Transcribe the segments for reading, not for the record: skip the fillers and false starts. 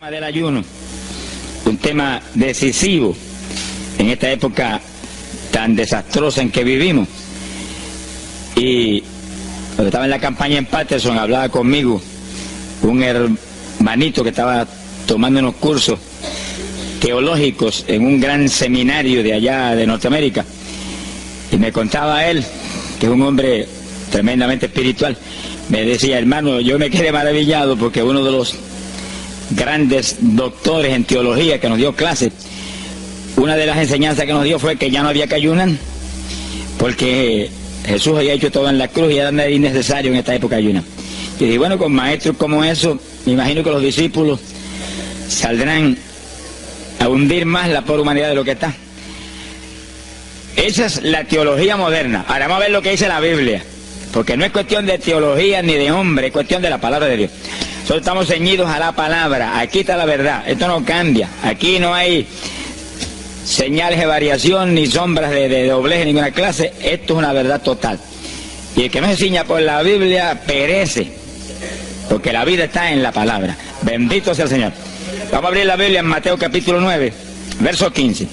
Del ayuno, un tema decisivo en esta época tan desastrosa en que vivimos. Y cuando estaba en la campaña en Patterson, hablaba conmigo un hermanito que estaba tomando unos cursos teológicos en un gran seminario de allá de Norteamérica, y me contaba él, que es un hombre tremendamente espiritual, me decía: hermano, yo me quedé maravillado porque uno de los grandes doctores en teología que nos dio clases, una de las enseñanzas que nos dio fue que ya no había que ayunar, porque Jesús había hecho todo en la cruz y era innecesario en esta época ayunar. Y dije, bueno, con maestros como eso, me imagino que los discípulos saldrán a hundir más la pobre humanidad de lo que está. Esa es la teología moderna. Ahora vamos a ver lo que dice la Biblia, porque no es cuestión de teología ni de hombre, es cuestión de la palabra de Dios. Nosotros estamos ceñidos a la palabra, aquí está la verdad, esto no cambia, aquí no hay señales de variación ni sombras de doblez de ninguna clase, esto es una verdad total. Y el que no se ciña por la Biblia perece, porque la vida está en la palabra. Bendito sea el Señor. Vamos a abrir la Biblia en Mateo capítulo 9, verso 15.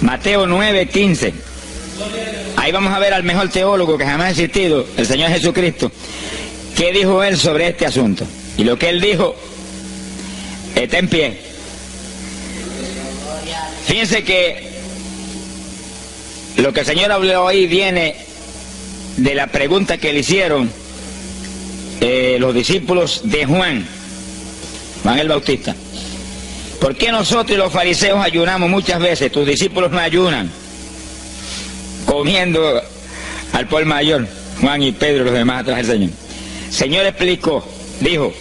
Mateo 9, 15. Ahí vamos a ver al mejor teólogo que jamás ha existido, el Señor Jesucristo. ¿Qué dijo él sobre este asunto? Y lo que él dijo está en pie. Fíjense que lo que el Señor habló ahí viene de la pregunta que le hicieron los discípulos de Juan el Bautista. ¿Por qué nosotros y los fariseos ayunamos muchas veces? Tus discípulos no ayunan, comiendo al por mayor, Juan y Pedro y los demás atrás del Señor. Señor explicó, dijo: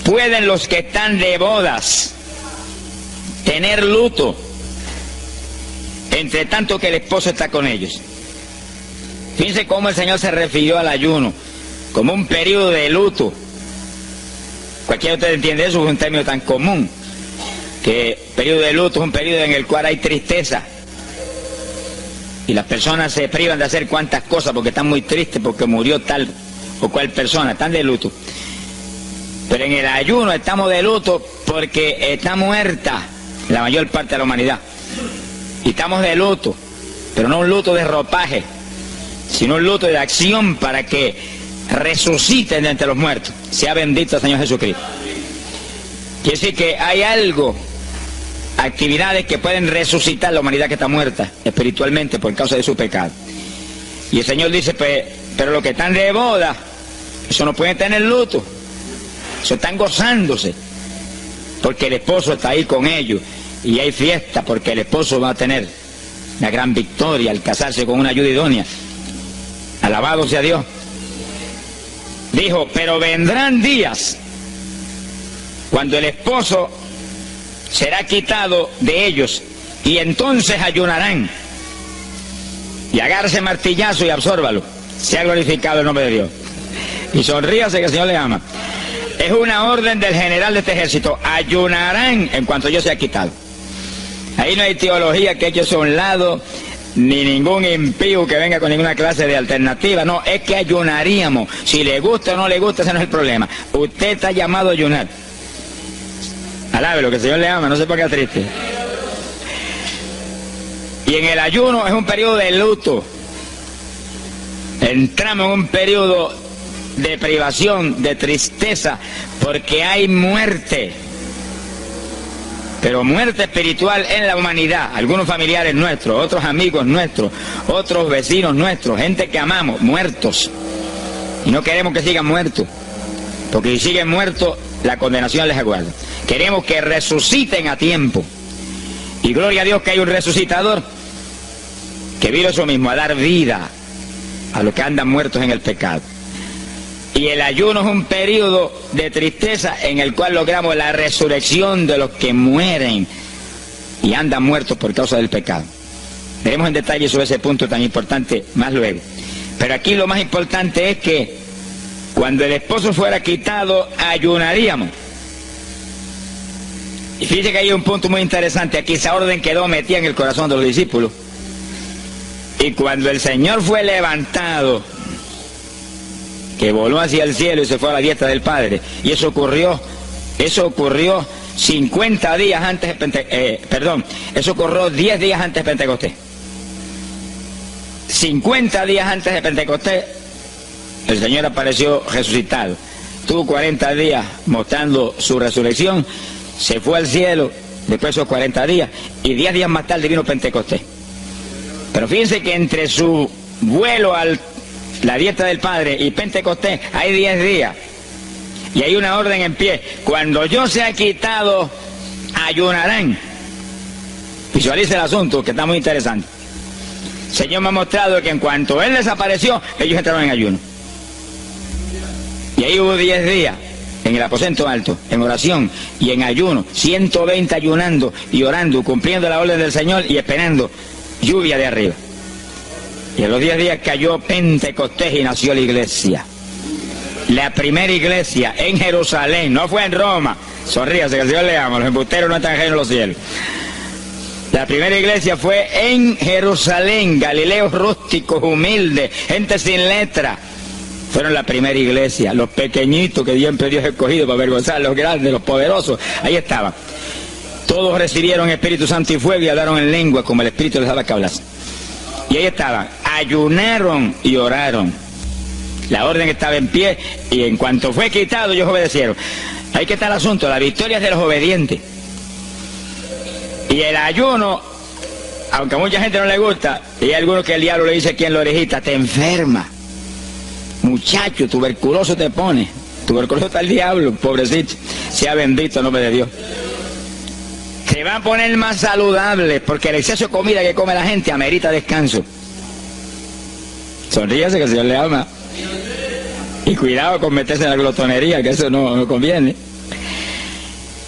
¿pueden los que están de bodas tener luto entre tanto que el esposo está con ellos? Fíjense cómo el Señor se refirió al ayuno como un periodo de luto. Cualquiera de ustedes entiende eso, es un término tan común, que periodo de luto es un periodo en el cual hay tristeza y las personas se privan de hacer cuantas cosas porque están muy tristes porque murió tal o cual persona, están de luto. Pero en el ayuno estamos de luto porque está muerta la mayor parte de la humanidad. Y estamos de luto, pero no un luto de ropaje, sino un luto de acción para que resuciten de entre los muertos. Sea bendito el Señor Jesucristo. Quiere decir que hay algo, actividades que pueden resucitar la humanidad que está muerta espiritualmente por causa de su pecado. Y el Señor dice, pero los que están de boda, eso no pueden tener luto, eso están gozándose, porque el esposo está ahí con ellos, y hay fiesta porque el esposo va a tener una gran victoria al casarse con una ayuda idónea. Alabado sea Dios. Dijo, pero vendrán días cuando el esposo será quitado de ellos, y entonces ayunarán. Y agárrese martillazo y absórbalo. Sea glorificado el nombre de Dios. Y sonríase que el Señor le ama. Es una orden del general de este ejército. Ayunarán en cuanto yo sea quitado. Ahí no hay teología que eche eso a un lado, ni ningún impío que venga con ninguna clase de alternativa. No, es que ayunaríamos. Si le gusta o no le gusta, ese no es el problema. Usted está llamado a ayunar. Alábelo, que el Señor le ama, no se ponga triste. Y en el ayuno es un periodo de luto. Entramos en un periodo de privación, de tristeza, porque hay muerte. Pero muerte espiritual en la humanidad. Algunos familiares nuestros, otros amigos nuestros, otros vecinos nuestros, gente que amamos, muertos. Y no queremos que sigan muertos, porque si siguen muertos, la condenación les aguarda. Queremos que resuciten a tiempo. Y gloria a Dios que hay un resucitador que vino eso mismo, a dar vida a los que andan muertos en el pecado. Y el ayuno es un periodo de tristeza en el cual logramos la resurrección de los que mueren y andan muertos por causa del pecado. Veremos en detalle sobre ese punto tan importante más luego. Pero aquí lo más importante es que cuando el esposo fuera quitado, ayunaríamos. Y fíjense que hay un punto muy interesante. Aquí esa orden quedó metida en el corazón de los discípulos. Y cuando el Señor fue levantado, que voló hacia el cielo y se fue a la diestra del Padre, y eso ocurrió Eso ocurrió 50 días antes de eso ocurrió 10 días antes de Pentecostés. 50 días antes de Pentecostés, el Señor apareció resucitado. Tuvo 40 días mostrando su resurrección, se fue al cielo después de esos 40 días, y 10 días más tarde vino Pentecostés. Pero fíjense que entre su vuelo a la dieta del Padre y Pentecostés hay 10 días. Y hay una orden en pie: cuando yo sea quitado, ayunarán. Visualice el asunto, que está muy interesante. El Señor me ha mostrado que en cuanto Él desapareció, ellos entraron en ayuno. Y ahí hubo 10 días en el aposento alto, en oración y en ayuno, 120 ayunando y orando, cumpliendo la orden del Señor y esperando lluvia de arriba. Y en los 10 días cayó Pentecostés y nació la iglesia. La primera iglesia en Jerusalén, no fue en Roma. Sonríase, que el Señor le ama, los embusteros no están ajenos a los cielos. La primera iglesia fue en Jerusalén, Galileos rústicos, humildes, gente sin letra. Fueron la primera iglesia, los pequeñitos que siempre Dios ha escogido para avergonzar a los grandes, los poderosos, ahí estaban. Todos recibieron Espíritu Santo y fuego y hablaron en lengua como el Espíritu les daba que hablasen. Y ahí estaban, ayunaron y oraron. La orden estaba en pie y en cuanto fue quitado ellos obedecieron. Ahí que está el asunto, la victoria es de los obedientes. Y el ayuno, aunque a mucha gente no le gusta, y hay algunos que el diablo le dice aquí en la orejita: te enferma, muchacho, tuberculoso te pone. Tuberculoso está el diablo, pobrecito, sea bendito el nombre de Dios. Se va a poner más saludable, porque el exceso de comida que come la gente amerita descanso. Sonríase, que el Señor le ama. Y cuidado con meterse en la glotonería, que eso no conviene.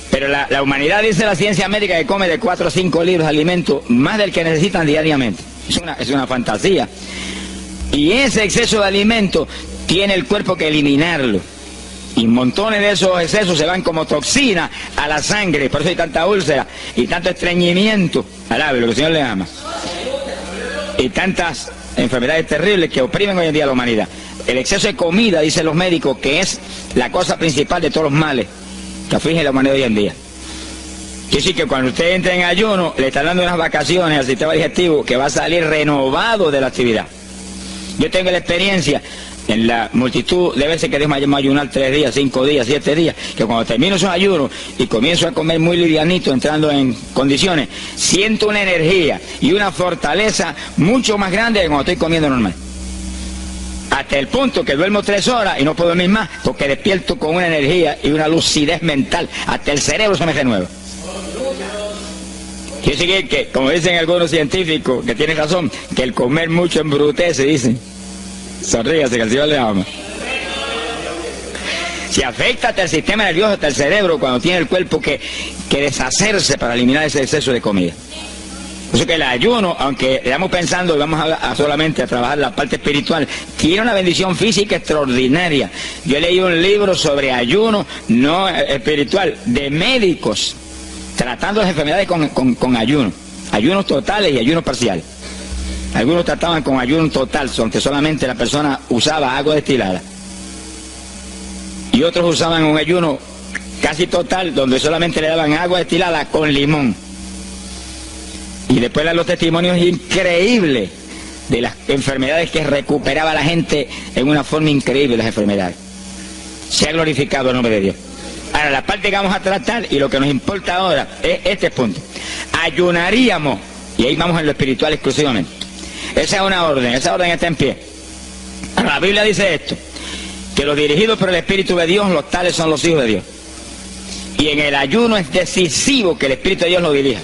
Pero la humanidad, dice la ciencia médica, que come de 4 a 5 libros de alimento, más del que necesitan diariamente. Es una fantasía. Y ese exceso de alimento tiene el cuerpo que eliminarlo. Y montones de esos excesos se van como toxina a la sangre. Por eso hay tanta úlcera y tanto estreñimiento. Alabe, lo que el Señor le ama. Y tantas enfermedades terribles que oprimen hoy en día a la humanidad. El exceso de comida, dicen los médicos, que es la cosa principal de todos los males que afligen a la humanidad hoy en día. Quiere decir que cuando usted entra en ayuno, le está dando unas vacaciones al sistema digestivo que va a salir renovado de la actividad. Yo tengo la experiencia en la multitud de veces que Dios me ha llamado a ayunar 3 días, 5 días, 7 días, que cuando termino esos ayunos y comienzo a comer muy livianito, entrando en condiciones, siento una energía y una fortaleza mucho más grande que cuando estoy comiendo normal. Hasta el punto que duermo 3 horas y no puedo dormir más, porque despierto con una energía y una lucidez mental. Hasta el cerebro se me renueva. Quiere decir que, como dicen algunos científicos, que tienen razón, que el comer mucho embrutece, dicen. Sonríase, que el Señor le ama. Si afecta hasta el sistema nervioso, hasta el cerebro, cuando tiene el cuerpo que deshacerse para eliminar ese exceso de comida. Por eso que el ayuno, aunque estamos pensando y vamos a solamente a trabajar la parte espiritual, tiene una bendición física extraordinaria. Yo leí un libro sobre ayuno no espiritual, de médicos, tratando las enfermedades con ayuno. Ayunos totales y ayunos parciales. Algunos trataban con ayuno total, donde solamente la persona usaba agua destilada. Y otros usaban un ayuno casi total, donde solamente le daban agua destilada con limón. Y después dan los testimonios increíbles de las enfermedades que recuperaba la gente en una forma increíble, las enfermedades. Se ha glorificado el nombre de Dios. Ahora, la parte que vamos a tratar y lo que nos importa ahora es este punto. Ayunaríamos, y ahí vamos en lo espiritual exclusivamente. Esa es una orden, esa orden está en pie. Ahora, la Biblia dice esto, que los dirigidos por el Espíritu de Dios, los tales son los hijos de Dios. Y en el ayuno es decisivo que el Espíritu de Dios lo dirija.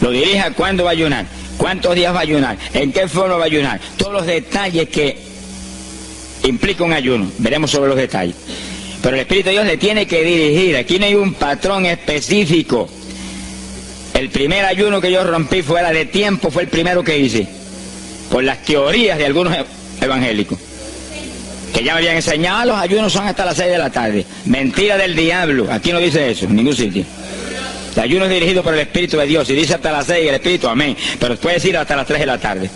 Lo dirija cuándo va a ayunar, cuántos días va a ayunar, en qué forma va a ayunar, todos los detalles que implica un ayuno, veremos sobre los detalles. Pero el Espíritu de Dios le tiene que dirigir, aquí no hay un patrón específico. El primer ayuno que yo rompí fuera de tiempo fue el primero que hice, por las teorías de algunos evangélicos, que ya me habían enseñado, los ayunos son hasta las 6 de la tarde. Mentira del diablo, aquí no dice eso, en ningún sitio. El ayuno es dirigido por el Espíritu de Dios, y dice hasta las 6 el Espíritu, amén, pero puede decir hasta las 3 de la tarde,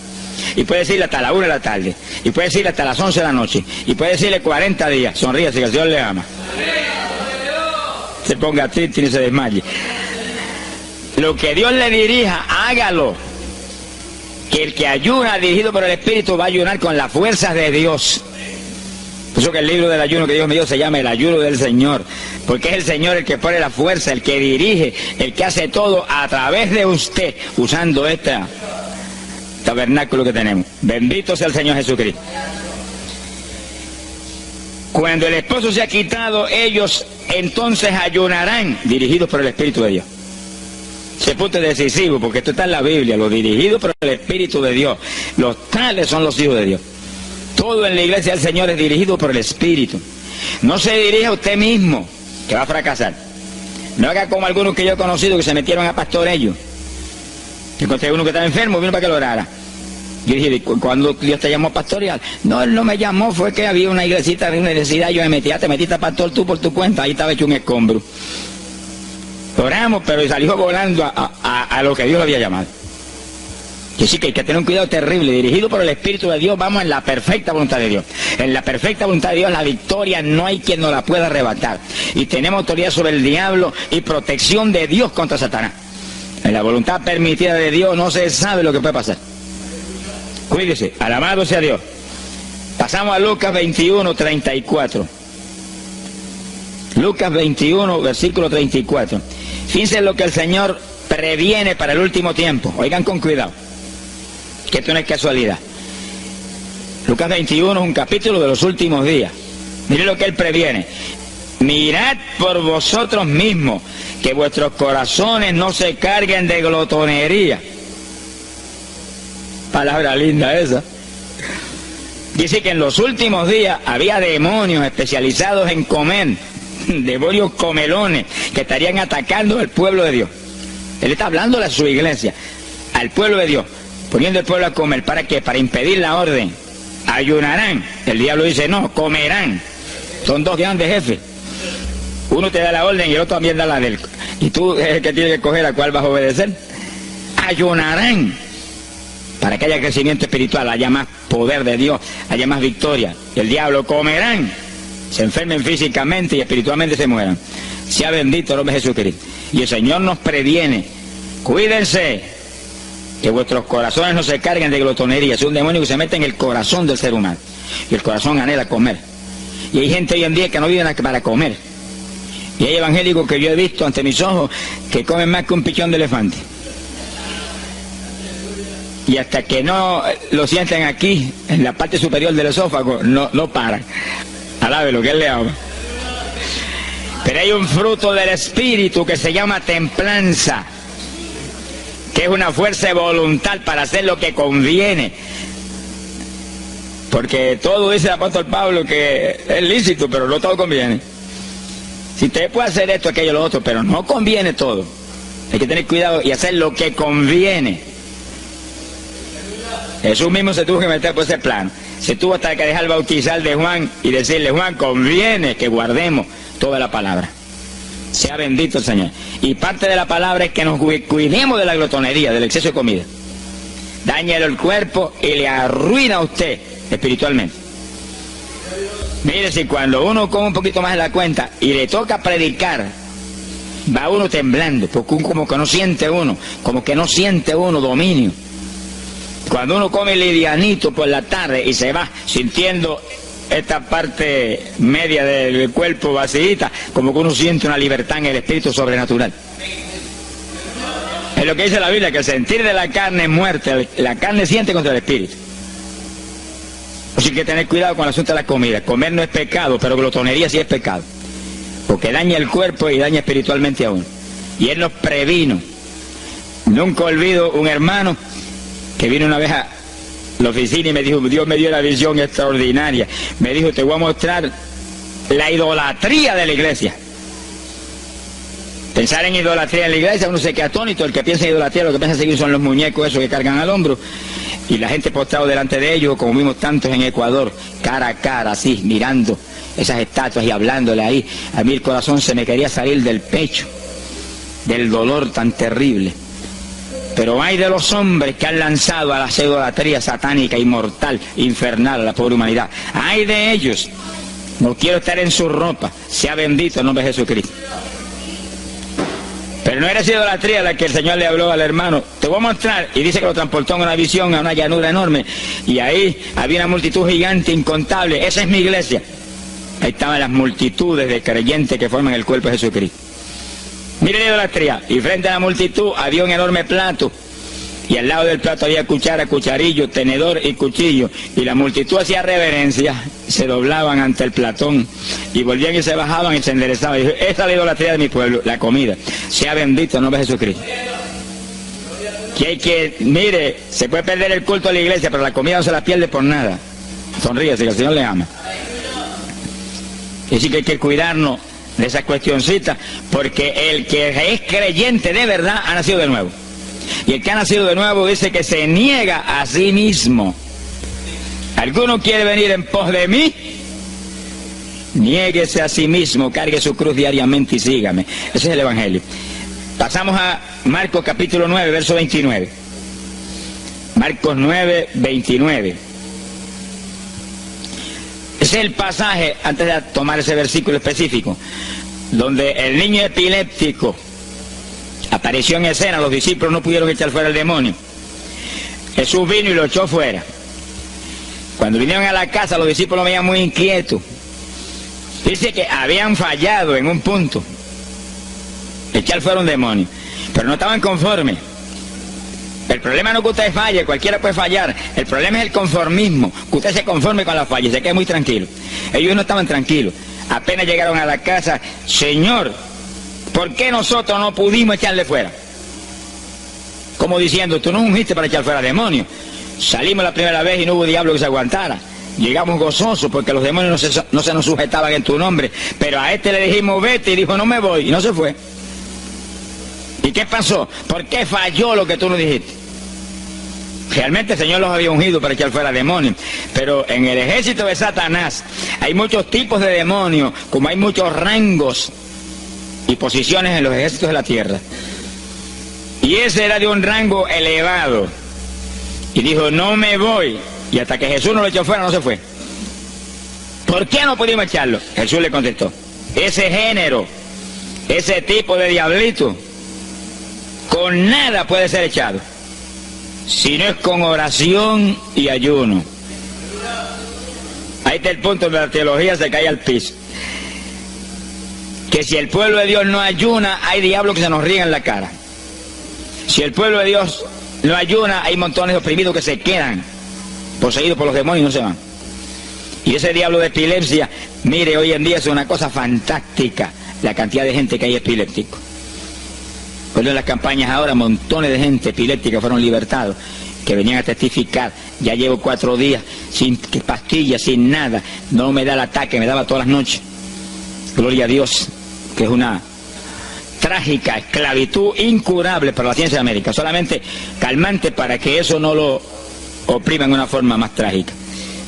y puede decirle hasta la 1 de la tarde, y puede decirle hasta las 11 de la noche, y puede decirle 40 días, sonríase que el Señor le ama. se ponga triste ni se desmaye. Lo que Dios le dirija, hágalo. Que el que ayuna dirigido por el Espíritu va a ayunar con las fuerzas de Dios. Por eso que el libro del ayuno que Dios me dio se llama el ayuno del Señor, porque es el Señor el que pone la fuerza, el que dirige, el que hace todo a través de usted, usando este tabernáculo que tenemos. Bendito sea el Señor Jesucristo. Cuando el esposo se ha quitado, ellos entonces ayunarán, dirigidos por el Espíritu de Dios. Ese punto es decisivo, porque esto está en la Biblia, los dirigidos por el Espíritu de Dios. Los tales son los hijos de Dios. Todo en la iglesia del Señor es dirigido por el Espíritu. No se dirija a usted mismo, que va a fracasar. No haga como algunos que yo he conocido que se metieron a pastor ellos. Encontré uno que estaba enfermo, vino para que lo orara. Yo dije, ¿cuándo Dios te llamó a pastorear? No, él no me llamó, fue que había una iglesita de universidad, yo me metí, te metiste a pastor tú por tu cuenta, ahí estaba hecho un escombro. Oramos, pero salió volando a lo que Dios lo había llamado. Que sí, que hay que tener un cuidado terrible, dirigido por el Espíritu de Dios, vamos en la perfecta voluntad de Dios. En la perfecta voluntad de Dios, la victoria no hay quien nos la pueda arrebatar. Y tenemos autoridad sobre el diablo y protección de Dios contra Satanás. En la voluntad permitida de Dios no se sabe lo que puede pasar. Cuídese, alabado sea Dios. Pasamos a Lucas 21, 34. Lucas 21, versículo 34. Fíjense lo que el Señor previene para el último tiempo. Oigan con cuidado, que esto no es casualidad. Lucas 21 es un capítulo de los últimos días. Miren lo que Él previene. Mirad por vosotros mismos, que vuestros corazones no se carguen de glotonería. Palabra linda esa. Dice que en los últimos días había demonios especializados en comer, demonios comelones, que estarían atacando al pueblo de Dios. Él está hablando a su iglesia, al pueblo de Dios, poniendo al pueblo a comer. ¿Para qué? Para impedir la orden. Ayunarán. El diablo dice, no, comerán. Son dos grandes jefes. Uno te da la orden y el otro también da la del. Y tú es el que tiene que escoger a cuál vas a obedecer. Ayunarán. Para que haya crecimiento espiritual, haya más poder de Dios, haya más victoria. El diablo comerán, se enfermen físicamente y espiritualmente se mueran. Sea bendito el nombre de Jesucristo. Y el Señor nos previene, cuídense, que vuestros corazones no se carguen de glotonería. Es un demonio que se mete en el corazón del ser humano. Y el corazón anhela comer. Y hay gente hoy en día que no vive para comer. Y hay evangélicos que yo he visto ante mis ojos que comen más que un pichón de elefante. Y hasta que no lo sienten aquí, en la parte superior del esófago, no paran. Alabe lo que Él le ama. Pero hay un fruto del Espíritu que se llama templanza, que es una fuerza de voluntad para hacer lo que conviene. Porque todo dice el apóstol Pablo que es lícito, pero no todo conviene. Si usted puede hacer esto, aquello, lo otro, pero no conviene todo. Hay que tener cuidado y hacer lo que conviene. Jesús mismo se tuvo que meter por ese plano. Se tuvo hasta que dejar bautizar de Juan y decirle, Juan, conviene que guardemos toda la palabra. Sea bendito el Señor. Y parte de la palabra es que nos cuidemos de la glotonería, del exceso de comida. Dáñelo el cuerpo y le arruina a usted espiritualmente. Mire, si cuando uno come un poquito más de la cuenta y le toca predicar, va uno temblando, porque como que no siente uno dominio. Cuando uno come livianito por la tarde y se va sintiendo esta parte media del cuerpo vacíita, como que uno siente una libertad en el espíritu sobrenatural. Es lo que dice la Biblia, que el sentir de la carne es muerte, la carne siente contra el espíritu. Así que hay que tener cuidado con el asunto de la comida. Comer no es pecado, pero glotonería sí es pecado, porque daña el cuerpo y daña espiritualmente a uno. Y Él nos previno. Nunca olvido un hermano que vino una vez a la oficina y me dijo, Dios me dio una visión extraordinaria. Me dijo, te voy a mostrar la idolatría de la iglesia. Pensar en idolatría en la iglesia, uno se queda atónito. El que piensa en idolatría, lo que piensa seguir son los muñecos esos que cargan al hombro. Y la gente postrado delante de ellos, como vimos tantos en Ecuador, cara a cara, así, mirando esas estatuas y hablándole ahí. A mí el corazón se me quería salir del pecho, del dolor tan terrible. Pero hay de los hombres que han lanzado a la idolatría satánica y mortal, infernal a la pobre humanidad. Hay de ellos. No quiero estar en su ropa. Sea bendito el nombre de Jesucristo. Pero no era esa idolatría la que el Señor le habló al hermano. Te voy a mostrar, y dice que lo transportó en una visión a una llanura enorme, y ahí había una multitud gigante, incontable. Esa es mi iglesia. Ahí estaban las multitudes de creyentes que forman el cuerpo de Jesucristo. Mire la idolatría, y frente a la multitud había un enorme plato, y al lado del plato había cuchara, cucharillo, tenedor y cuchillo, y la multitud hacía reverencia, se doblaban ante el platón, y volvían y se bajaban y se enderezaban. Y dijo, esa es la idolatría de mi pueblo, la comida. Sea bendito el nombre de Jesucristo. Mire, se puede perder el culto a la iglesia, pero la comida no se la pierde por nada. Sonríese, que el Señor le ama. Es decir, que hay que cuidarnos de esas cuestioncitas, porque el que es creyente de verdad ha nacido de nuevo. Y el que ha nacido de nuevo dice que se niega a sí mismo. ¿Alguno quiere venir en pos de mí? Niéguese a sí mismo, cargue su cruz diariamente y sígame. Ese es el Evangelio. Pasamos a Marcos capítulo 9, verso 29. Marcos 9, 29. Ese es el pasaje, antes de tomar ese versículo específico, donde el niño epiléptico apareció en escena. Los discípulos no pudieron echar fuera el demonio. Jesús vino y lo echó fuera. Cuando vinieron a la casa, los discípulos lo veían muy inquietos. Dice que habían fallado en un punto, echar fuera un demonio, pero no estaban conformes. El problema no es que usted falle, cualquiera puede fallar. El problema es el conformismo, que usted se conforme con la falla y se quede muy tranquilo. Ellos no estaban tranquilos. Apenas llegaron a la casa, Señor, ¿por qué nosotros no pudimos echarle fuera? Como diciendo, tú no ungiste para echar fuera demonios. Salimos la primera vez y no hubo diablo que se aguantara. Llegamos gozosos porque los demonios no se nos sujetaban en tu nombre. Pero a este le dijimos, vete, y dijo, no me voy, y no se fue. ¿Y qué pasó? ¿Por qué falló lo que tú nos dijiste? Realmente el Señor los había ungido para echar fuera demonios. Pero en el ejército de Satanás hay muchos tipos de demonios, como hay muchos rangos y posiciones en los ejércitos de la tierra. Y ese era de un rango elevado. Y dijo, no me voy. Y hasta que Jesús no lo echó fuera, no se fue. ¿Por qué no pudimos echarlo? Jesús le contestó, ese género, ese tipo de diablito, con nada puede ser echado, si no es con oración y ayuno. Ahí está el punto donde la teología se cae al piso. Que si el pueblo de Dios no ayuna, hay diablos que se nos ríen en la cara. Si el pueblo de Dios no ayuna, hay montones de oprimidos que se quedan poseídos por los demonios y no se van. Y ese diablo de epilepsia, mire, hoy en día es una cosa fantástica la cantidad de gente que hay epiléptico. Pues en las campañas ahora, montones de gente epiléptica fueron libertados, que venían a testificar. Ya llevo 4 días sin pastillas, sin nada, no me da el ataque, me daba todas las noches. Gloria a Dios, que es una trágica esclavitud incurable para la ciencia de América, solamente calmante para que eso no lo oprima en una forma más trágica.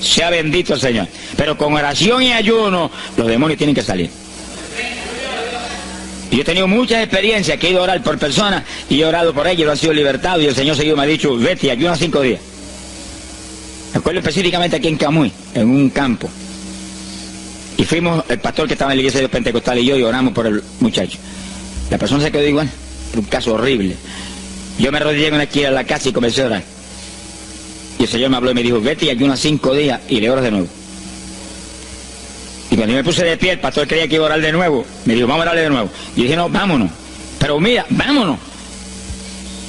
Sea bendito el Señor. Pero con oración y ayuno, los demonios tienen que salir. Y yo he tenido muchas experiencias que he ido a orar por personas y he orado por ellos, y lo han sido libertados, y el Señor seguido me ha dicho, vete, ayuna 5 días. Me acuerdo específicamente aquí en Camuy, en un campo. Y fuimos, el pastor que estaba en la iglesia de Pentecostal y yo, y oramos por el muchacho. La persona se quedó igual, un caso horrible. Yo me arrodillé en una esquina de la casa y comencé a orar. Y el Señor me habló y me dijo, vete y ayuna 5 días y le oras de nuevo. Y cuando yo me puse de pie, el pastor creía que iba a orar de nuevo. Me dijo, vamos a orarle de nuevo. Y yo dije, no, vámonos. Pero mira, vámonos.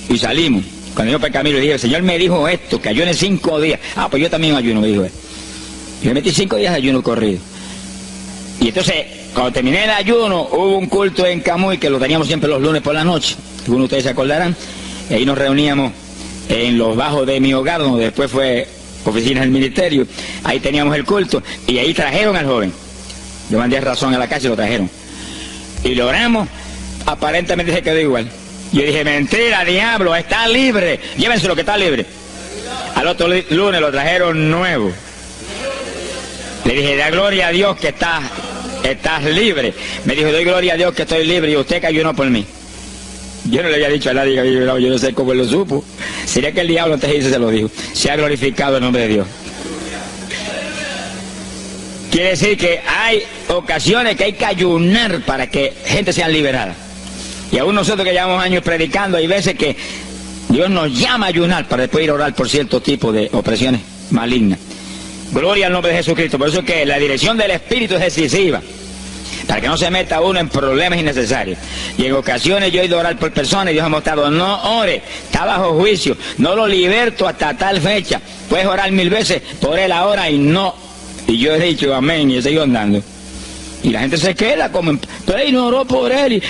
Y salimos. Cuando yo por el camino le dije, el Señor me dijo esto, que ayune 5 días. Ah, pues yo también ayuno, me dijo él. Y me metí 5 días de ayuno corrido. Y entonces, cuando terminé el ayuno, hubo un culto en Camuy, que lo teníamos siempre los lunes por la noche. Algunos de ustedes se acordarán. Y ahí nos reuníamos en los bajos de mi hogar, donde después fue oficina del ministerio. Ahí teníamos el culto, y ahí trajeron al joven. Yo mandé razón a la casa y lo trajeron. Y lo oramos, aparentemente se quedó igual. Yo dije, mentira, diablo, está libre. Llévense lo que está libre. Al otro lunes lo trajeron nuevo. Le dije, da gloria a Dios que estás libre. Me dijo, doy gloria a Dios que estoy libre, y usted que ayunó por mí. Yo no le había dicho a nadie que había ayunado, yo no sé cómo él lo supo. Sería que el diablo antes de irse se lo dijo. Se ha glorificado el nombre de Dios. Quiere decir que hay ocasiones que hay que ayunar para que gente sea liberada. Y aún nosotros que llevamos años predicando, hay veces que Dios nos llama a ayunar para después ir a orar por cierto tipo de opresiones malignas. Gloria al nombre de Jesucristo. Por eso es que la dirección del Espíritu es decisiva, para que no se meta uno en problemas innecesarios. Y en ocasiones yo he ido a orar por personas y Dios ha mostrado: no ore, está bajo juicio, no lo liberto hasta tal fecha. Puedes orar 1000 veces por él ahora y no. Y yo he dicho amén y he seguido andando. Y la gente se queda como, pero él no oró por él.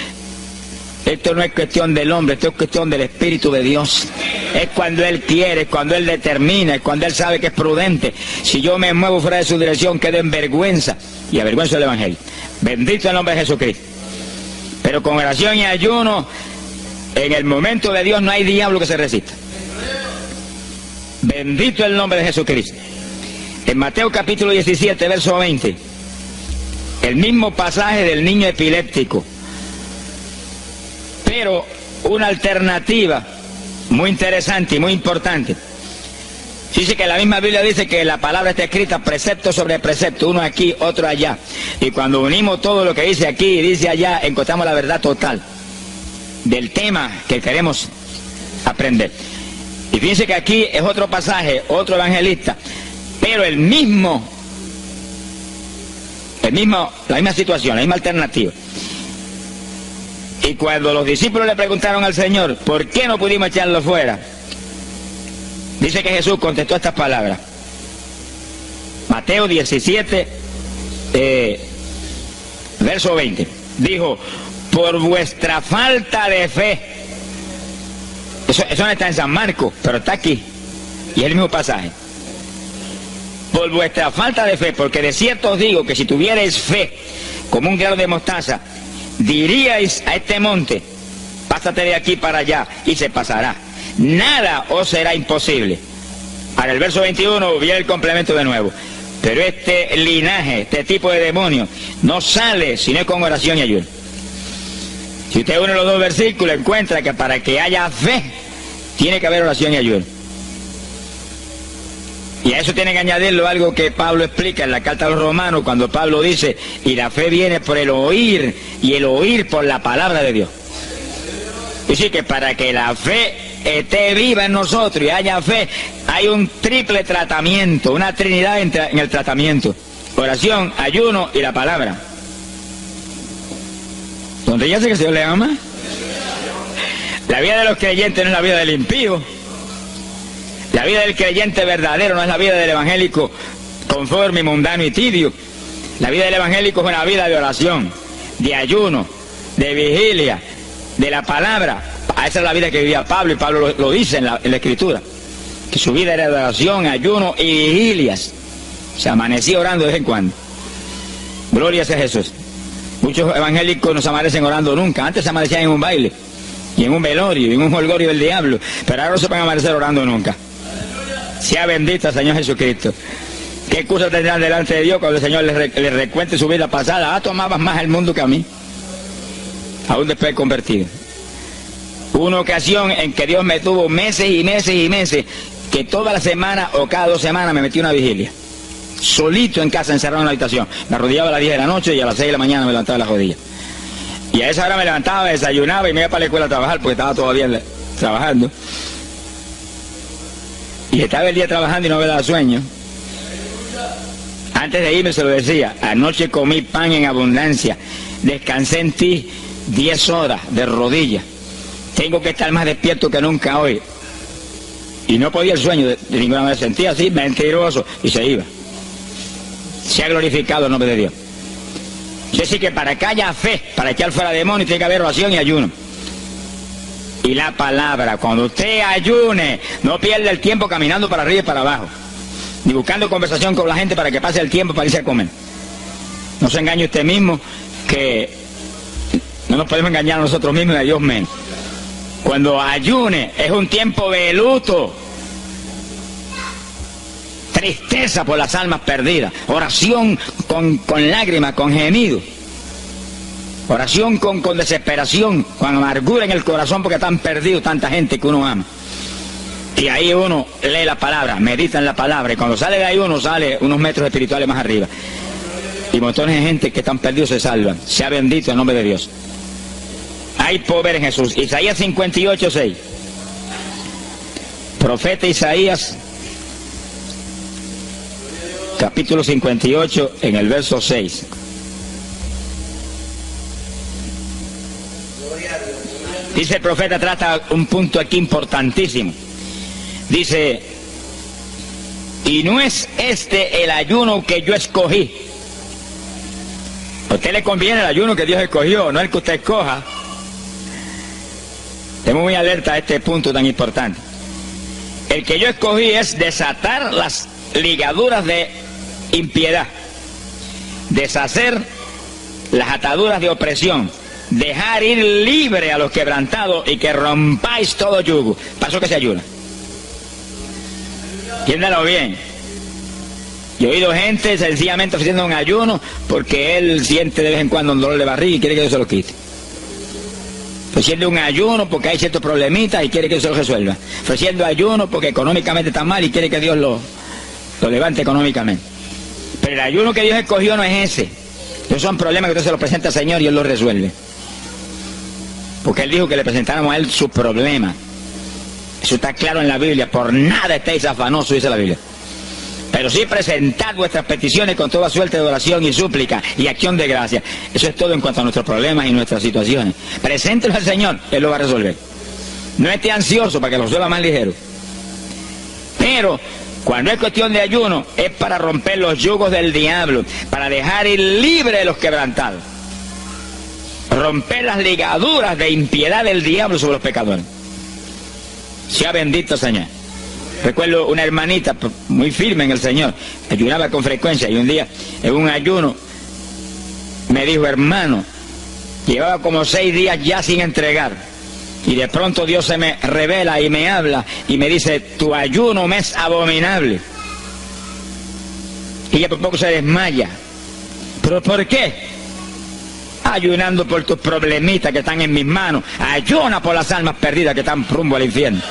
Esto no es cuestión del hombre, esto es cuestión del Espíritu de Dios. Es cuando Él quiere, es cuando Él determina, es cuando Él sabe que es prudente. Si yo me muevo fuera de su dirección, quedo en vergüenza y avergüenzo el Evangelio. Bendito el nombre de Jesucristo. Pero con oración y ayuno, en el momento de Dios no hay diablo que se resista. Bendito el nombre de Jesucristo. En Mateo capítulo 17, verso 20, el mismo pasaje del niño epiléptico, pero una alternativa muy interesante y muy importante. Dice que la misma Biblia dice que la palabra está escrita precepto sobre precepto, uno aquí, otro allá. Y cuando unimos todo lo que dice aquí y dice allá, encontramos la verdad total del tema que queremos aprender. Y fíjense que aquí es otro pasaje, otro evangelista, pero la misma situación, la misma alternativa. Y cuando los discípulos le preguntaron al Señor, ¿por qué no pudimos echarlo fuera? Dice que Jesús contestó estas palabras. Mateo 17, verso 20. Dijo: por vuestra falta de fe. Eso no está en San Marcos, pero está aquí. Y es el mismo pasaje. Por vuestra falta de fe, porque de cierto os digo que si tuvierais fe como un grano de mostaza, diríais a este monte: pásate de aquí para allá, y se pasará. Nada os será imposible. Ahora el verso 21 viene el complemento de nuevo. Pero este linaje, este tipo de demonio, no sale sino con oración y ayuno. Si usted une los dos versículos, encuentra que para que haya fe, tiene que haber oración y ayuno. Y a eso tiene que añadirlo algo que Pablo explica en la carta a los Romanos, cuando Pablo dice: y la fe viene por el oír, y el oír por la palabra de Dios. Dice que para que la fe esté viva en nosotros y haya fe, hay un triple tratamiento, una trinidad en el tratamiento: oración, ayuno y la palabra. ¿Dónde ya sé que el Señor le ama? La vida de los creyentes no es la vida del impío. La vida del creyente verdadero no es la vida del evangélico conforme, mundano y tibio. La vida del evangélico es una vida de oración, de ayuno, de vigilia, de la palabra. Esa es la vida que vivía Pablo, y Pablo lo dice en la Escritura, que su vida era de oración, ayuno y vigilias. Se amanecía orando de vez en cuando. Gloria sea Jesús. Muchos evangélicos no se amanecen orando nunca. Antes se amanecían en un baile, y en un velorio, y en un jolgorio del diablo, pero ahora no se van a amanecer orando nunca. Sea bendito el Señor Jesucristo. ¿Qué excusa tendrán delante de Dios cuando el Señor les recuente su vida pasada? Tomabas más el mundo que a mí, aún después de convertido. Hubo una ocasión en que Dios me tuvo meses y meses y meses, que toda la semana o cada 2 semanas me metí una vigilia, solito en casa, encerrado en la habitación. Me arrodillaba a las 10 de la noche y a las 6 de la mañana me levantaba las rodillas. Y a esa hora me levantaba, desayunaba y me iba para la escuela a trabajar, porque estaba todavía trabajando. Y estaba el día trabajando y no me daba sueño. Antes de irme se lo decía: anoche comí pan en abundancia, descansé en ti 10 horas de rodillas, tengo que estar más despierto que nunca hoy. Y no podía el sueño de ninguna manera, sentía así, mentiroso, y se iba. Se ha glorificado el nombre de Dios. Es decir, que para que haya fe, para echar fuera demonios, tiene que haber oración y ayuno. Y la palabra, cuando usted ayune, no pierda el tiempo caminando para arriba y para abajo, ni buscando conversación con la gente para que pase el tiempo para irse a comer. No se engañe usted mismo, que no nos podemos engañar a nosotros mismos y a Dios menos. Cuando ayune es un tiempo de luto, tristeza por las almas perdidas, oración con lágrimas, con gemidos, oración con desesperación, con amargura en el corazón porque están perdidos tanta gente que uno ama. Y ahí uno lee la palabra, medita en la palabra, y cuando sale de ahí uno sale unos metros espirituales más arriba. Y montones de gente que están perdidos se salvan. Sea bendito el nombre de Dios. hay poder en Jesús. Isaías 58:6. Profeta Isaías, capítulo 58, en el verso 6. Dice el profeta, trata un punto aquí importantísimo. Dice, y no es este el ayuno que yo escogí. A usted le conviene el ayuno que Dios escogió, no el que usted escoja. Estemos muy alerta a este punto tan importante. El que yo escogí es desatar las ligaduras de impiedad, deshacer las ataduras de opresión, dejar ir libre a los quebrantados y que rompáis todo yugo. Para eso que se ayuna. Entiéndalo bien. Yo he oído gente sencillamente ofreciendo un ayuno porque él siente de vez en cuando un dolor de barriga y quiere que Dios se lo quite. Ofreciendo un ayuno porque hay ciertos problemitas y quiere que Dios se lo resuelva. Ofreciendo ayuno porque económicamente está mal y quiere que Dios lo levante económicamente. Pero el ayuno que Dios escogió no es ese. Esos son problemas que usted se los presenta al Señor y Él los resuelve. Porque Él dijo que le presentáramos a Él su problema. Eso está claro en la Biblia. Por nada estéis afanosos, dice la Biblia. Pero sí presentad vuestras peticiones con toda suerte de oración y súplica y acción de gracia. Eso es todo en cuanto a nuestros problemas y nuestras situaciones. Preséntelos al Señor, Él lo va a resolver. No esté ansioso para que lo resuelva más ligero. Pero cuando es cuestión de ayuno, es para romper los yugos del diablo, para dejar ir libre a los quebrantados. Romper las ligaduras de impiedad del diablo sobre los pecadores. Sea bendito Señor. Recuerdo una hermanita muy firme en el Señor, ayunaba con frecuencia y un día en un ayuno me dijo, hermano, llevaba como 6 días ya sin entregar y de pronto Dios se me revela y me habla y me dice, tu ayuno me es abominable. Y ella por poco se desmaya. ¿Pero por qué? Ayunando por tus problemitas que están en mis manos. Ayuna por las almas perdidas que están rumbo al infierno.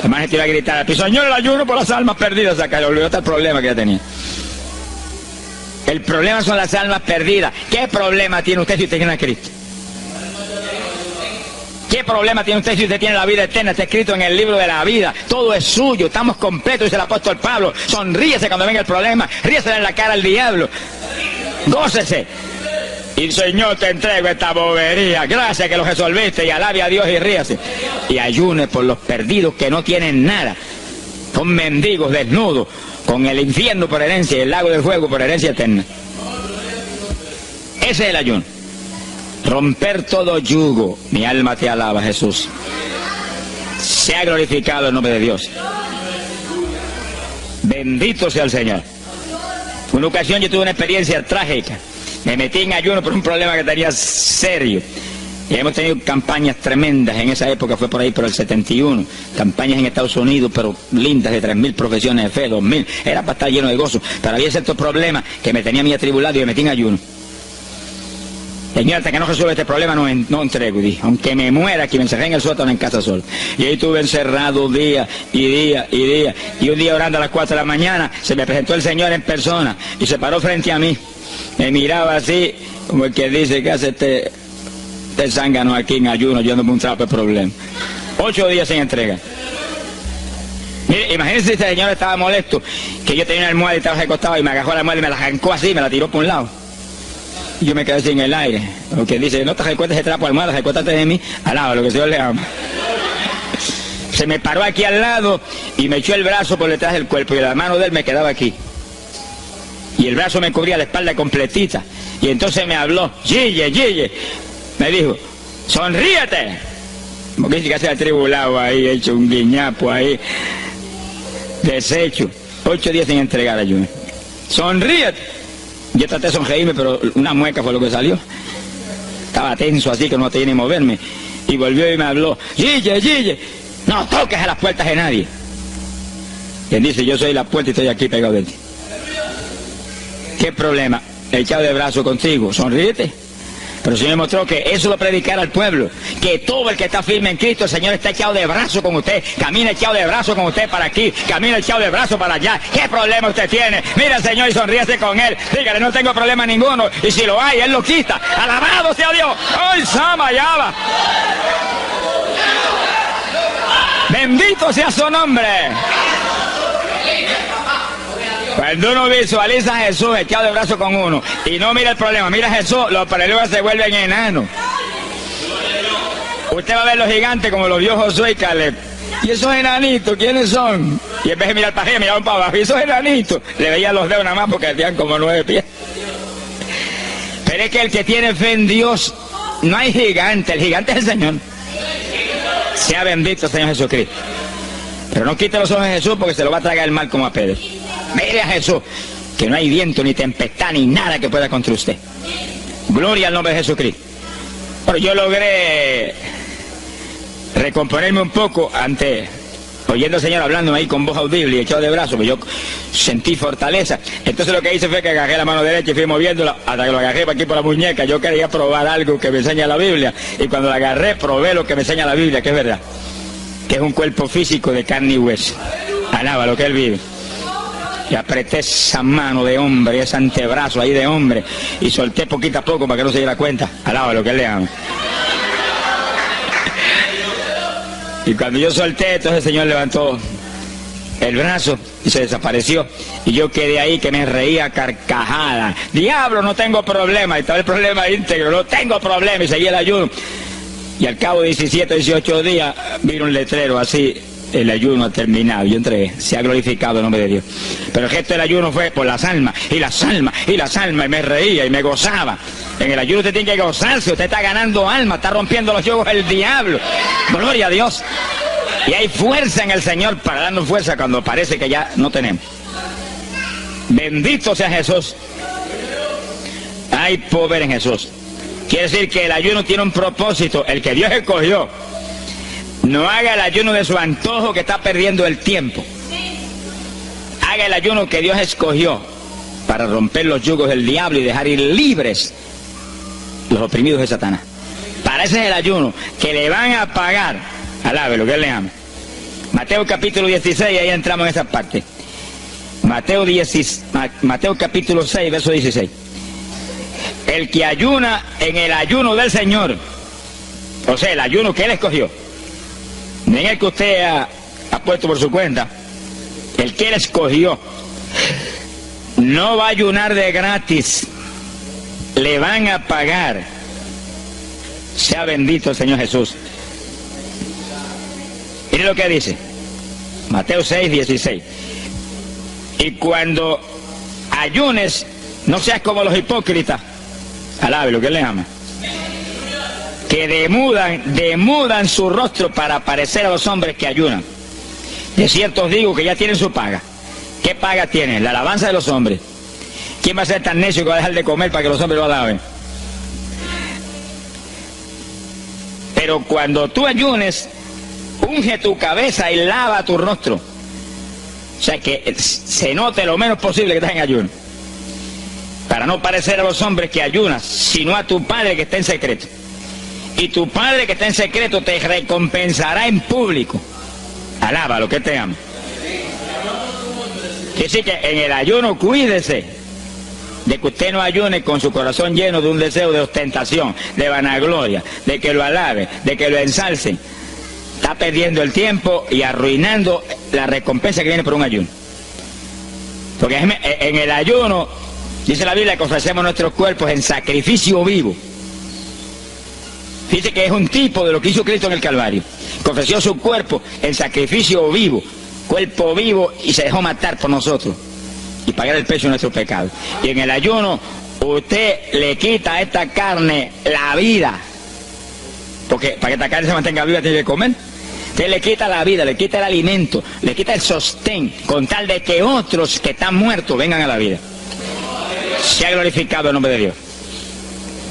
Además te iba a gritar al piso, Señor, el ayuno por las almas perdidas. Acá le olvidó el problema que ya tenía. El problema son las almas perdidas. ¿Qué problema tiene usted si usted tiene a Cristo? ¿Qué problema tiene usted si usted tiene la vida eterna? Está escrito en el libro de la vida. Todo es suyo. Estamos completos, dice el apóstol Pablo. Sonríese cuando venga el problema. Ríese en la cara al diablo. Gócese. Y Señor, te entrego esta bobería. Gracias que lo resolviste y alabe a Dios y ríase. Y ayune por los perdidos que no tienen nada. Son mendigos desnudos, con el infierno por herencia y el lago del fuego por herencia eterna. Ese es el ayuno. Romper todo yugo. Mi alma te alaba, Jesús. Sea glorificado el nombre de Dios. Bendito sea el Señor. Una ocasión yo tuve una experiencia trágica. Me metí en ayuno por un problema que tenía serio. Y hemos tenido campañas tremendas. En esa época fue por ahí por el 71. Campañas en Estados Unidos, pero lindas, de 3.000 profesiones de fe, 2.000. Era para estar lleno de gozo. Pero había ciertos problemas que me tenía a mí atribulado y me metí en ayuno. Señor, hasta que no resuelva este problema no entrego. Y dije, aunque me muera, que me encerré en el sótano en casa solo. Y ahí estuve encerrado día y día y día. Y un día orando a las 4 de la mañana, se me presentó el Señor en persona y se paró frente a mí. Me miraba así, como el que dice, ¿qué hace este zángano aquí en ayuno, yo ando por un trapo de problema? 8 días sin entrega. Mire, imagínense si este señor estaba molesto, que yo tenía una almohada y estaba recostado y me agarró la almohada y me la arrancó así, me la tiró por un lado. Y yo me quedé sin el aire. Lo que dice, no te recuerdes ese trapo de almohada, recuérdate de mí, al lado, lo que el Señor le ama. Se me paró aquí al lado y me echó el brazo por detrás del cuerpo y la mano de él me quedaba aquí. Y el brazo me cubría la espalda completita. Y entonces me habló, Gille, Gille. Me dijo, sonríete. Porque dice que se ha atribulado ahí, hecho un guiñapo ahí. Deshecho. 8 días sin entregar ayuno. Sonríete. Yo traté de sonreírme, pero una mueca fue lo que salió. Estaba tenso así que no tenía ni moverme. Y volvió y me habló, Gille, Gille, no toques a las puertas de nadie. Y él dice, yo soy la puerta y estoy aquí pegado de ti. ¿Qué problema? Echado de brazo contigo, sonríete. Pero el Señor mostró que eso lo predicara al pueblo, que todo el que está firme en Cristo, el Señor está echado de brazo con usted, camina echado de brazo con usted para aquí, camina echado de brazo para allá. ¿Qué problema usted tiene? Mira al Señor y sonríase con Él, dígale, no tengo problema ninguno, y si lo hay, Él lo quita. Alabado sea Dios. ¡Ay, Sama, Yaba! Bendito sea su nombre. Cuando uno visualiza a Jesús echado de brazo con uno y no mira el problema, mira a Jesús, los problemas se vuelven enanos. Usted va a ver los gigantes como los vio Josué y Caleb. ¿Y esos enanitos quiénes son? Y en vez de mirar para arriba, miraban para abajo. ¿Y esos enanitos? Le veían los dedos nada más porque tenían como 9 pies. Pero es que el que tiene fe en Dios, no hay gigante, el gigante es el Señor. Sea bendito el Señor Jesucristo. Pero no quite los ojos de Jesús porque se lo va a tragar el mal como a Pedro. Mire a Jesús, que no hay viento, ni tempestad, ni nada que pueda contra usted. Gloria al nombre de Jesucristo. Pero yo logré recomponerme un poco oyendo al Señor hablando ahí con voz audible y echado de brazos, pues yo sentí fortaleza. Entonces lo que hice fue que agarré la mano derecha y fui moviéndola hasta que lo agarré por aquí por la muñeca. Yo quería probar algo que me enseña la Biblia, y cuando la agarré probé lo que me enseña la Biblia, que es verdad, que es un cuerpo físico de carne y hueso. Alaba lo que Él vive. Y apreté esa mano de hombre, ese antebrazo ahí de hombre, y solté poquito a poco para que no se diera cuenta. Alaba lo que Él le ama. Y cuando yo solté, entonces el Señor levantó el brazo y se desapareció. Y yo quedé ahí que me reía carcajada. Diablo, no tengo problema. Y estaba el problema íntegro, no tengo problema. Y seguí el ayuno. Y al cabo de 17, 18 días, vino un letrero así: el ayuno ha terminado. Yo entregué, se ha glorificado el nombre de Dios. Pero el gesto del ayuno fue por las almas, y las almas, y las almas, y me reía y me gozaba. En el ayuno usted tiene que gozarse, usted está ganando alma, está rompiendo los yugos del diablo. Gloria a Dios. Y hay fuerza en el Señor para darnos fuerza cuando parece que ya no tenemos. Bendito sea Jesús. Hay poder en Jesús. Quiere decir que el ayuno tiene un propósito, el que Dios escogió. No haga el ayuno de su antojo, que está perdiendo el tiempo. Haga el ayuno que Dios escogió para romper los yugos del diablo y dejar ir libres los oprimidos de Satanás. Para ese es el ayuno que le van a pagar. Alabe lo que Él le ama. Mateo capítulo 16, ahí entramos en esa parte. Mateo capítulo 6, verso 16. El que ayuna en el ayuno del Señor, o sea, el ayuno que Él escogió, no en el que usted ha puesto por su cuenta, el que Él escogió, no va a ayunar de gratis, le van a pagar. Sea bendito el Señor Jesús. Mire lo que dice Mateo 6, 16. Y cuando ayunes, no seas como los hipócritas. Alabe lo que Él le ama, que demudan su rostro para parecer a los hombres que ayunan. De cierto os digo que ya tienen su paga. ¿Qué paga tienen? La alabanza de los hombres. ¿Quién va a ser tan necio que va a dejar de comer para que los hombres lo alaben? Pero cuando tú ayunes, unge tu cabeza y lava tu rostro. O sea, que se note lo menos posible que estás en ayuno, para no parecer a los hombres que ayunas, sino a tu Padre que está en secreto. Y tu Padre que está en secreto te recompensará en público. Alaba lo que te ama. Quiere decir que en el ayuno cuídese de que usted no ayune con su corazón lleno de un deseo de ostentación, de vanagloria, de que lo alabe, de que lo ensalcen. Está perdiendo el tiempo y arruinando la recompensa que viene por un ayuno. Porque en el ayuno, dice la Biblia, que ofrecemos nuestros cuerpos en sacrificio vivo. Dice que es un tipo de lo que hizo Cristo en el Calvario, que ofreció su cuerpo en sacrificio vivo, cuerpo vivo, y se dejó matar por nosotros y pagar el precio de nuestro pecado. Y en el ayuno usted le quita a esta carne la vida, porque para que esta carne se mantenga viva tiene que comer. Usted le quita la vida, le quita el alimento, le quita el sostén, con tal de que otros que están muertos vengan a la vida. Se ha glorificado el nombre de Dios.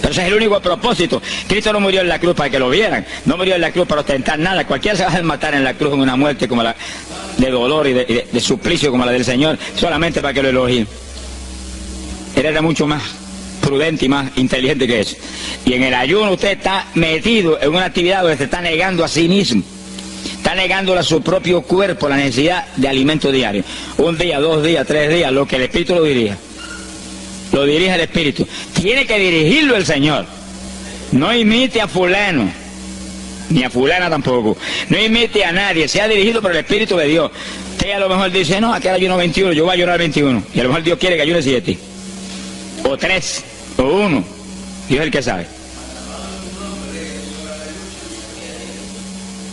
Pero ese es el único propósito. Cristo no murió en la cruz para que lo vieran, no murió en la cruz para ostentar nada. Cualquiera se va a matar en la cruz en una muerte como la de dolor y de suplicio como la del Señor, solamente para que lo elogien. Él era mucho más. prudente y más inteligente que eso. Y en el ayuno usted está metido en una actividad donde se está negando a sí mismo. Está negándole a su propio cuerpo la necesidad de alimento diario. Un día, 2 días, 3 días, lo que el Espíritu lo dirija. Lo dirige el Espíritu. Tiene que dirigirlo el Señor. No imite a fulano, ni a fulana tampoco. No imite a nadie, sea dirigido por el Espíritu de Dios. Usted a lo mejor dice, no, aquí ayuno 21, yo voy a ayunar 21. Y a lo mejor Dios quiere que ayune 7. O 3, o 1. Dios es el que sabe.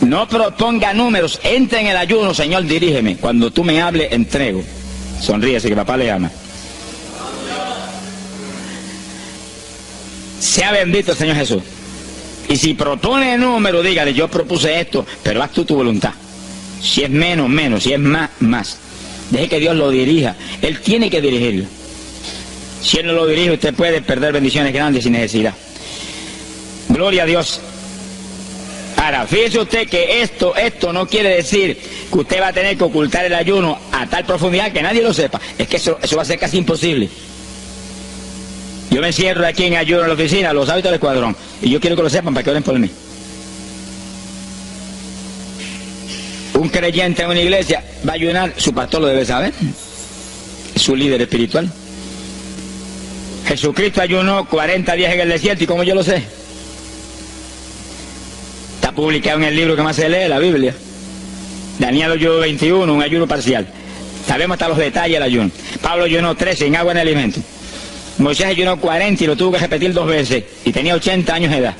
No proponga números, entre en el ayuno, Señor, dirígeme. Cuando tú me hables, entrego. Sonríese que papá le ama. Sea bendito el Señor Jesús. Y si propone número, dígale, yo propuse esto, pero haz tú tu voluntad. Si es menos, menos, si es más, más. Deje que Dios lo dirija. Él tiene que dirigirlo. Si Él no lo dirige, usted puede perder bendiciones grandes sin necesidad. Gloria a Dios. Ahora, fíjese usted que esto no quiere decir que usted va a tener que ocultar el ayuno a tal profundidad que nadie lo sepa. Es que eso va a ser casi imposible. Yo me encierro aquí en ayuno en la oficina, los hábitos del escuadrón, y yo quiero que lo sepan para que oren por mí. Un creyente en una iglesia va a ayunar, su pastor lo debe saber, es su líder espiritual. Jesucristo ayunó 40 días en el desierto, ¿y cómo yo lo sé? Está publicado en el libro que más se lee, la Biblia. Daniel ayunó 21, un ayuno parcial. Sabemos hasta los detalles del ayuno. Pablo ayunó 13, sin agua ni alimento. Moisés ayunó 40 y lo tuvo que repetir 2 veces. Y tenía 80 años de edad.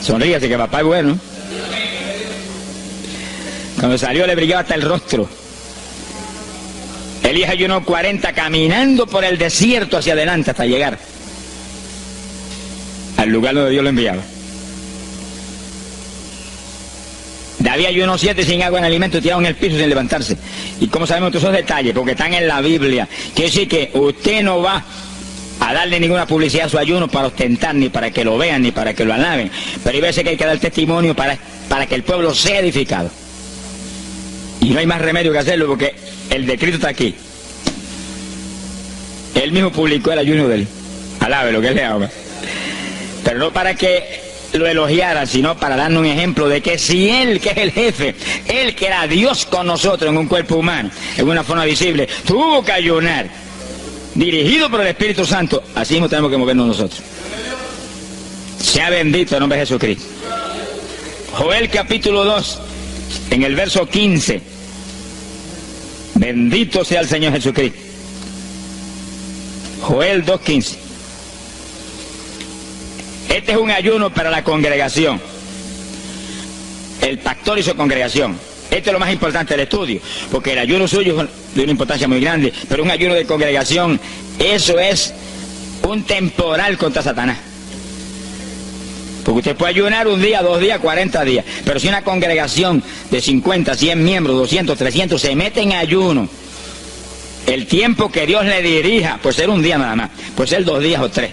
Sonríase que papá es bueno. Cuando salió le brillaba hasta el rostro. Elías ayunó 40 caminando por el desierto hacia adelante hasta llegar al lugar donde Dios lo enviaba. David ayunó 7 sin agua ni alimento, tirado en el piso sin levantarse. ¿Y cómo sabemos todos esos detalles? Porque están en la Biblia. Quiere decir que usted no va a darle ninguna publicidad a su ayuno para ostentar, ni para que lo vean, ni para que lo alaben. Pero hay veces que hay que dar testimonio para que el pueblo sea edificado. Y no hay más remedio que hacerlo porque el decreto está aquí. Él mismo publicó el ayuno de él. Alabe lo que él le ama. Pero no para que lo elogiaran, sino para darnos un ejemplo de que si Él, que es el jefe, Él que era Dios con nosotros en un cuerpo humano, en una forma visible, tuvo que ayunar, dirigido por el Espíritu Santo, así mismo tenemos que movernos nosotros. Sea bendito el nombre de Jesucristo. Joel capítulo 2, en el verso 15. Bendito sea el Señor Jesucristo. Joel 2:15. Este es un ayuno para la congregación. El pastor y su congregación. Esto es lo más importante del estudio, porque el ayuno suyo es de una importancia muy grande, pero un ayuno de congregación, eso es un temporal contra Satanás. Porque usted puede ayunar 1 día, 2 días, 40 días, pero si una congregación de 50, 100 miembros, 200, 300 se mete en ayuno, el tiempo que Dios le dirija, puede ser 1 día nada más, puede ser 2 días o 3.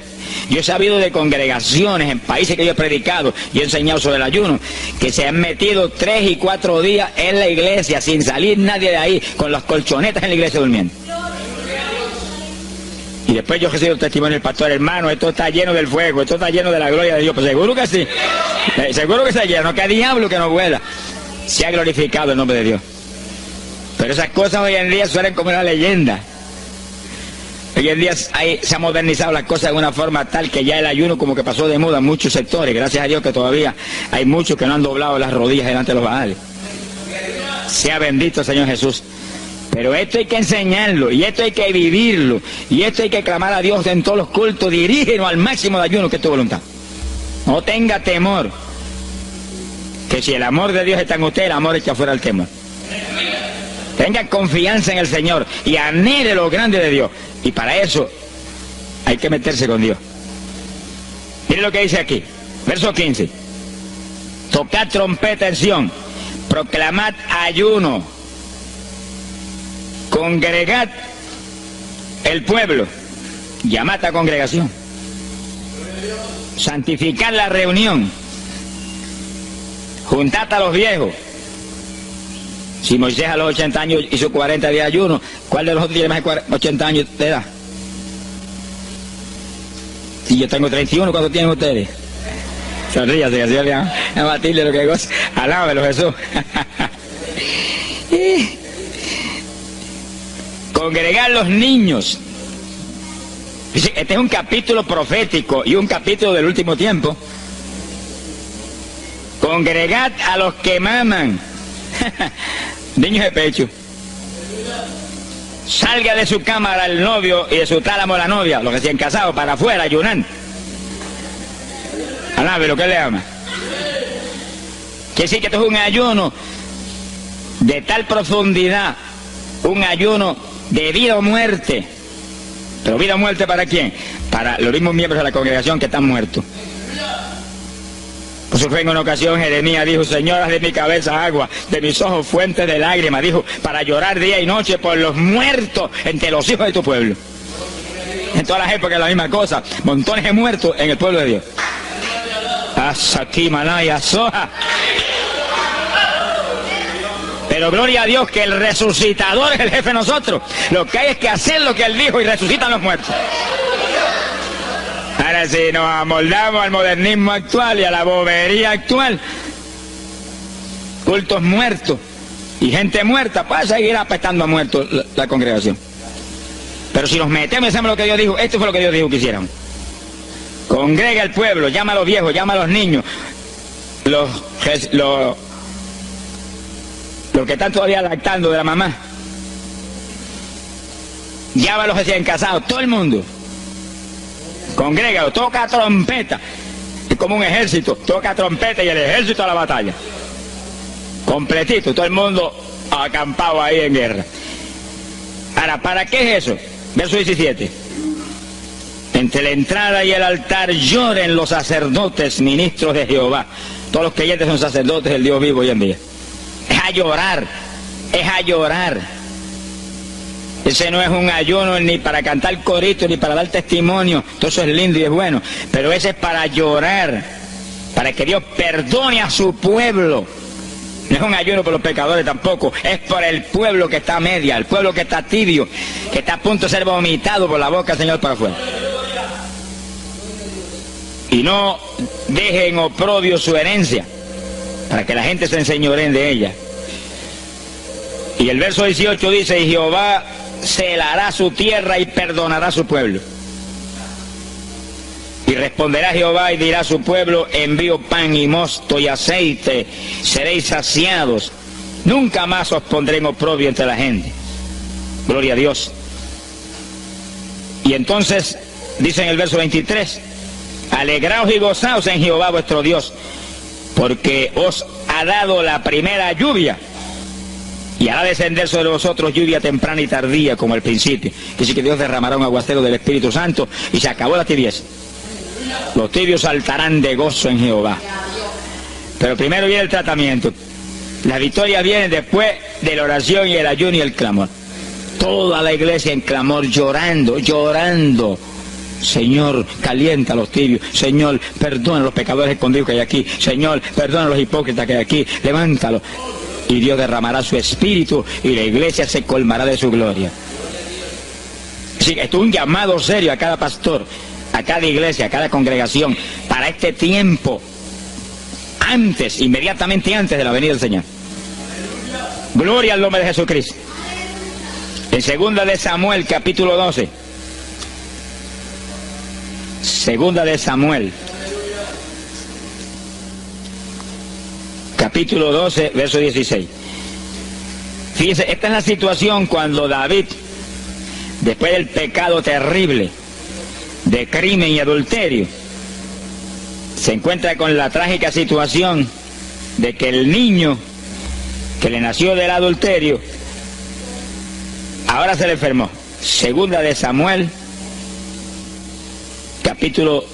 Yo he sabido de congregaciones en países que yo he predicado y he enseñado sobre el ayuno, que se han metido 3 y 4 días en la iglesia sin salir nadie de ahí, con las colchonetas en la iglesia durmiendo. Y después yo recibo el testimonio del pastor, hermano, esto está lleno del fuego, esto está lleno de la gloria de Dios. Pues seguro que sí, seguro que se llena, no que diablo que no vuela. Se ha glorificado el nombre de Dios. Pero esas cosas hoy en día suelen como una leyenda. Hoy en día se han modernizado las cosas de una forma tal que ya el ayuno como que pasó de moda en muchos sectores. Gracias a Dios que todavía hay muchos que no han doblado las rodillas delante de los baales. Sea bendito el Señor Jesús. Pero esto hay que enseñarlo, y esto hay que vivirlo, y esto hay que clamar a Dios en todos los cultos. Dirígenos al máximo de ayuno que es tu voluntad. No tenga temor, que si el amor de Dios está en usted, el amor echa fuera el temor. Tenga confianza en el Señor y anhele lo grande de Dios. Y para eso hay que meterse con Dios. Mire lo que dice aquí, verso 15. Tocad trompeta en Sión, proclamad ayuno, congregad el pueblo, llamad a congregación, santificad la reunión, juntad a los viejos. Si Moisés a los 80 años hizo 40 días de ayuno, ¿cuál de los otros tiene más de 80 años de edad? yo tengo 31, ¿cuánto tienen ustedes? Sonríase, así le a Matilde lo que goza. Alábelo, Jesús. Congregar los niños. Este es un capítulo profético y un capítulo del último tiempo. Congregad a los que maman. Niños de pecho. Salga de su cámara el novio y de su tálamo la novia, los recién casados, para afuera, ayunando. Alábelo, ¿qué le ama? Quiere decir que esto es un ayuno de tal profundidad, un ayuno de vida o muerte. ¿Pero vida o muerte para quién? Para los mismos miembros de la congregación que están muertos. Por eso fue en una ocasión Jeremías dijo: Señor, haz de mi cabeza agua, de mis ojos fuentes de lágrimas, dijo, para llorar día y noche por los muertos entre los hijos de tu pueblo. En todas las épocas es la misma cosa, montones de muertos en el pueblo de Dios. Asaki Manaya Soja. Pero gloria a Dios que el resucitador es el jefe de nosotros. Lo que hay es que hacer lo que él dijo y resucitan los muertos. Ahora si nos amoldamos al modernismo actual y a la bobería actual, cultos muertos y gente muerta, pues seguir apestando a muertos la congregación. Pero si nos metemos y hacemos lo que Dios dijo, esto fue lo que Dios dijo que hiciéramos. Congrega el pueblo, llama a los viejos, llama a los niños, los que están todavía lactando de la mamá, llama a los recién casados, todo el mundo. Congrégalo, toca trompeta. Es como un ejército, toca trompeta y el ejército a la batalla. Completito, todo el mundo acampado ahí en guerra. Ahora, ¿para qué es eso? Verso 17. Entre la entrada y el altar lloren los sacerdotes, ministros de Jehová. Todos los creyentes son sacerdotes del Dios vivo hoy en día. Es a llorar, es a llorar. Ese no es un ayuno ni para cantar coritos ni para dar testimonio, todo eso es lindo y es bueno, pero ese es para llorar, para que Dios perdone a su pueblo. No es un ayuno por los pecadores tampoco, es por el pueblo que está a media, el pueblo que está tibio, que está a punto de ser vomitado por la boca del Señor para afuera. Y no dejen oprobio su herencia, para que la gente se enseñoreen de ella. Y el verso 18 dice: y Jehová celará su tierra y perdonará a su pueblo. Y responderá Jehová y dirá a su pueblo: envío pan y mosto y aceite, seréis saciados, nunca más os pondré en oprobio entre la gente. Gloria a Dios. Y entonces dice en el verso 23: alegraos y gozaos en Jehová vuestro Dios, porque os ha dado la primera lluvia, y hará descender sobre vosotros lluvia temprana y tardía como al principio. Que sí que Dios derramará un aguacero del Espíritu Santo y se acabó la tibieza. Los tibios saltarán de gozo en Jehová. Pero primero viene el tratamiento. La victoria viene después de la oración y el ayuno y el clamor. Toda la iglesia en clamor, llorando, llorando. Señor, calienta a los tibios. Señor, perdona a los pecadores escondidos que hay aquí. Señor, perdona a los hipócritas que hay aquí. Levántalos. Y Dios derramará su espíritu y la iglesia se colmará de su gloria. Sí, esto es un llamado serio a cada pastor, a cada iglesia, a cada congregación, para este tiempo, antes, inmediatamente antes de la venida del Señor. Gloria al nombre de Jesucristo. En 2 de Samuel, capítulo 12. 2 de Samuel, capítulo 12, verso 16. Fíjense, esta es la situación cuando David, después del pecado terrible de crimen y adulterio, se encuentra con la trágica situación de que el niño que le nació del adulterio ahora se le enfermó. 2 de Samuel, capítulo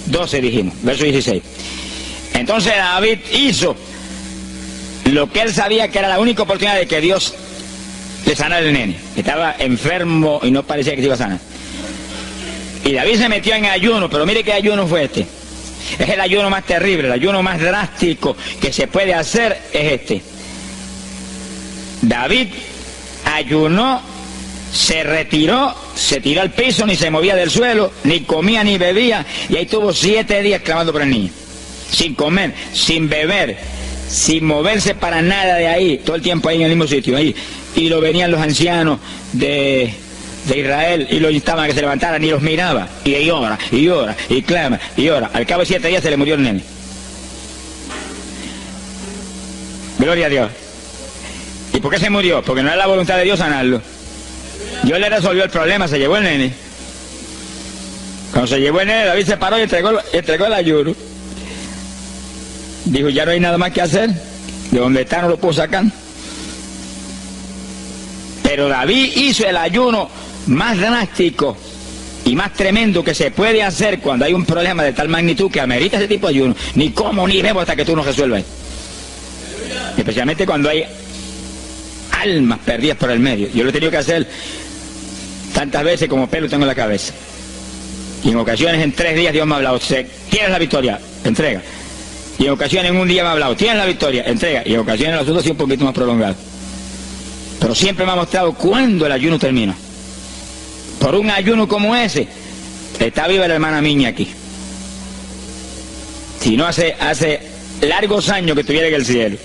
12 dijimos, verso 16. Entonces David hizo lo que él sabía que era la única oportunidad de que Dios le sanara al nene. Estaba enfermo y no parecía que se iba a sanar. Y David se metió en ayuno, pero mire qué ayuno fue este. Es el ayuno más terrible, el ayuno más drástico que se puede hacer es este. David ayunó se retiró, se tiró al piso, ni se movía del suelo, ni comía ni bebía, y ahí tuvo 7 días clamando por el niño, sin comer, sin beber, sin moverse para nada de ahí, todo el tiempo ahí en el mismo sitio, ahí. Y lo venían los ancianos de Israel y lo instaban a que se levantaran, y los miraba, y llora, y llora, y clama, y llora. Al cabo de 7 días se le murió el nene. Gloria a Dios. ¿Y por qué se murió? Porque no era la voluntad de Dios sanarlo. Dios le resolvió el problema, se llevó el nene. Cuando se llevó el nene, David se paró y entregó el ayuno. Dijo, ya no hay nada más que hacer. De donde está no lo puedo sacar. Pero David hizo el ayuno más drástico y más tremendo que se puede hacer cuando hay un problema de tal magnitud que amerita ese tipo de ayuno. Ni como ni bebo hasta que tú no resuelvas. Especialmente cuando hay almas perdidas por el medio. Yo lo he tenido que hacer tantas veces como pelo tengo en la cabeza. Y en ocasiones en 3 días Dios me ha hablado, tienes la victoria, entrega. Y en ocasiones en un día me ha hablado, tienes la victoria, entrega. Y en ocasiones el asunto ha sido un poquito más prolongado. Pero siempre me ha mostrado cuándo el ayuno termina. Por un ayuno como ese, está viva la hermana Miña aquí. Si no hace largos años que estuviera en el cielo.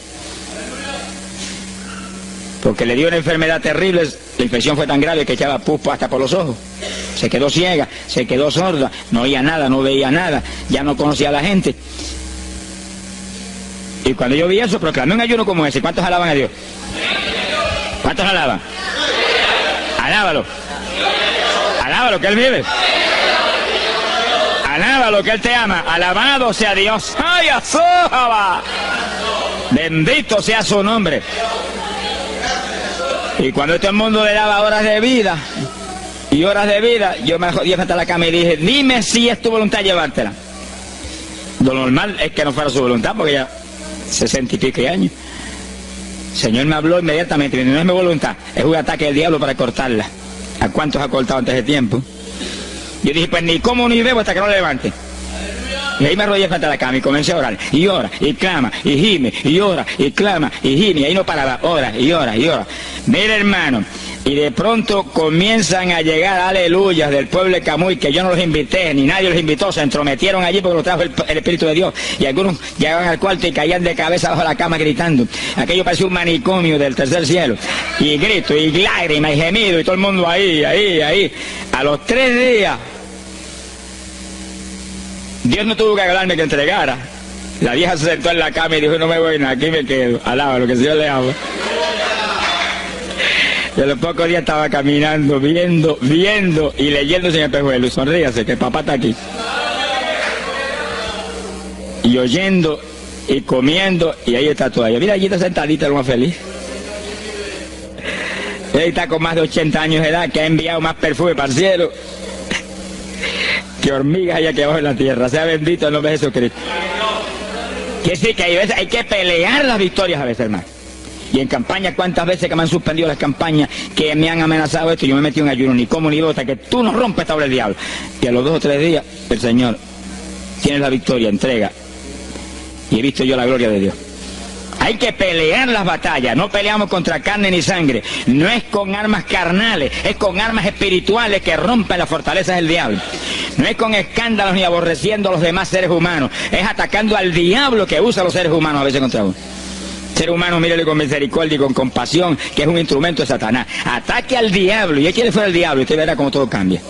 Porque le dio una enfermedad terrible, la infección fue tan grave que echaba pus hasta por los ojos. Se quedó ciega, se quedó sorda, no oía nada, no veía nada, ya no conocía a la gente. Y cuando yo vi eso, proclamé un ayuno como ese. ¿Cuántos alaban a Dios? ¿Cuántos alaban? Alábalo. Alábalo, que Él vive. Alábalo, que Él te ama. Alabado sea Dios. ¡Ay, azójaba! Bendito sea su nombre. Y cuando todo el mundo le daba horas de vida y horas de vida, yo me jodí frente a la cama y dije, dime si es tu voluntad llevártela. Lo normal es que no fuera su voluntad, porque ya 60 y pico de años. El Señor me habló inmediatamente, no es mi voluntad, es un ataque del diablo para cortarla. ¿A cuántos ha cortado antes de tiempo? Yo dije, pues ni como ni bebo hasta que no lo levante. Y ahí me arrodillé frente a la cama y comencé a orar. Y ora, y clama, y gime, y ora, y clama, y gime. Y ahí no paraba, ora, y ora, y ora. Mira, hermano, y de pronto comienzan a llegar aleluyas del pueblo de Camuy, que yo no los invité, ni nadie los invitó, se entrometieron allí porque los trajo el Espíritu de Dios. Y algunos llegaban al cuarto y caían de cabeza bajo la cama gritando. Aquello parecía un manicomio del tercer cielo. Y grito, y lágrimas, y gemido, y todo el mundo ahí. A los 3 días, Dios no tuvo que hablarme que entregara. La vieja se sentó en la cama y dijo, no me voy nada, aquí me quedo. Alaba lo que el Señor le ama. Y a los pocos días estaba caminando, viendo y leyéndose en el espejuelo. Sonríase, que papá está aquí. Y oyendo y comiendo, y ahí está todavía. Mira, allí está sentadita, lo más feliz. Él está con más de 80 años de edad, que ha enviado más perfume para el cielo que hormigas hay aquí abajo en la tierra. Sea bendito el nombre de Jesucristo. Quiere decir que hay que pelear las victorias a veces, hermano. Y en campaña, ¿cuántas veces que me han suspendido las campañas, que me han amenazado esto? Yo me he metido en ayuno, ni como ni bota, que tú no rompes esta obra del diablo. Y a los 2 o 3 días, el Señor tiene la victoria, entrega. Y he visto yo la gloria de Dios. Hay que pelear las batallas, no peleamos contra carne ni sangre, no es con armas carnales, es con armas espirituales que rompen las fortalezas del diablo. No es con escándalos ni aborreciendo a los demás seres humanos, es atacando al diablo que usa a los seres humanos a veces contra uno. Ser humano, mírele con misericordia y con compasión, que es un instrumento de Satanás. Ataque al diablo y échale fuera al diablo y usted verá cómo todo cambia.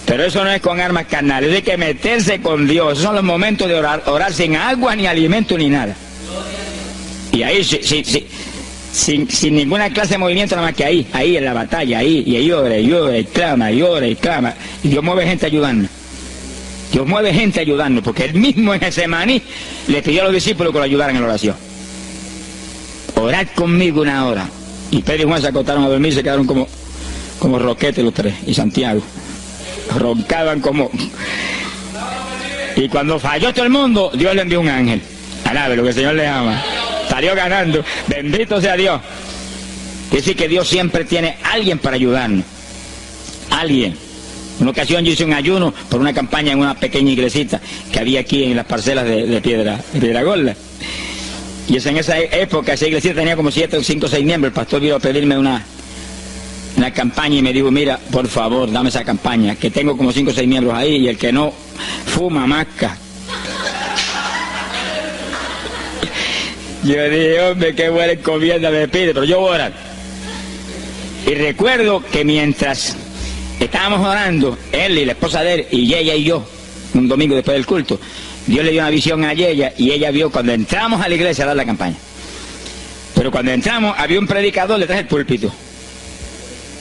Pero eso no es con armas carnales, hay que meterse con Dios. Esos son los momentos de orar sin agua, ni alimento, ni nada. Y ahí, sin ninguna clase de movimiento, nada más que ahí en la batalla, y ahí ora, y clama, y clama. Y Dios mueve gente ayudando. Dios mueve gente ayudando, porque Él mismo en Getsemaní le pidió a los discípulos que lo ayudaran en la oración. Orad conmigo 1 hora. Y Pedro y Juan se acostaron a dormir, se quedaron como roquetes los 3, y Santiago. Roncaban como... Y cuando falló todo el mundo, Dios le envió un ángel. Alabe lo que el Señor le ama. Salió ganando. Bendito sea Dios. Quiere decir que Dios siempre tiene alguien para ayudarnos. Alguien. Una ocasión yo hice un ayuno por una campaña en una pequeña iglesita que había aquí en las parcelas de Piedra Gorda. Y en esa época esa iglesia tenía como 7, 5, 6 miembros. El pastor vino a pedirme en la campaña y me dijo, mira, por favor, dame esa campaña, que tengo como 5 o 6 miembros ahí y el que no fuma, masca. Yo dije, hombre, qué buena encomienda me pide, pero yo voy a orar. Y recuerdo que mientras estábamos orando, él y la esposa de él, y ella y yo, un domingo después del culto, Dios le dio una visión a ella y ella vio cuando entramos a la iglesia a dar la campaña. Pero cuando entramos había un predicador detrás del púlpito.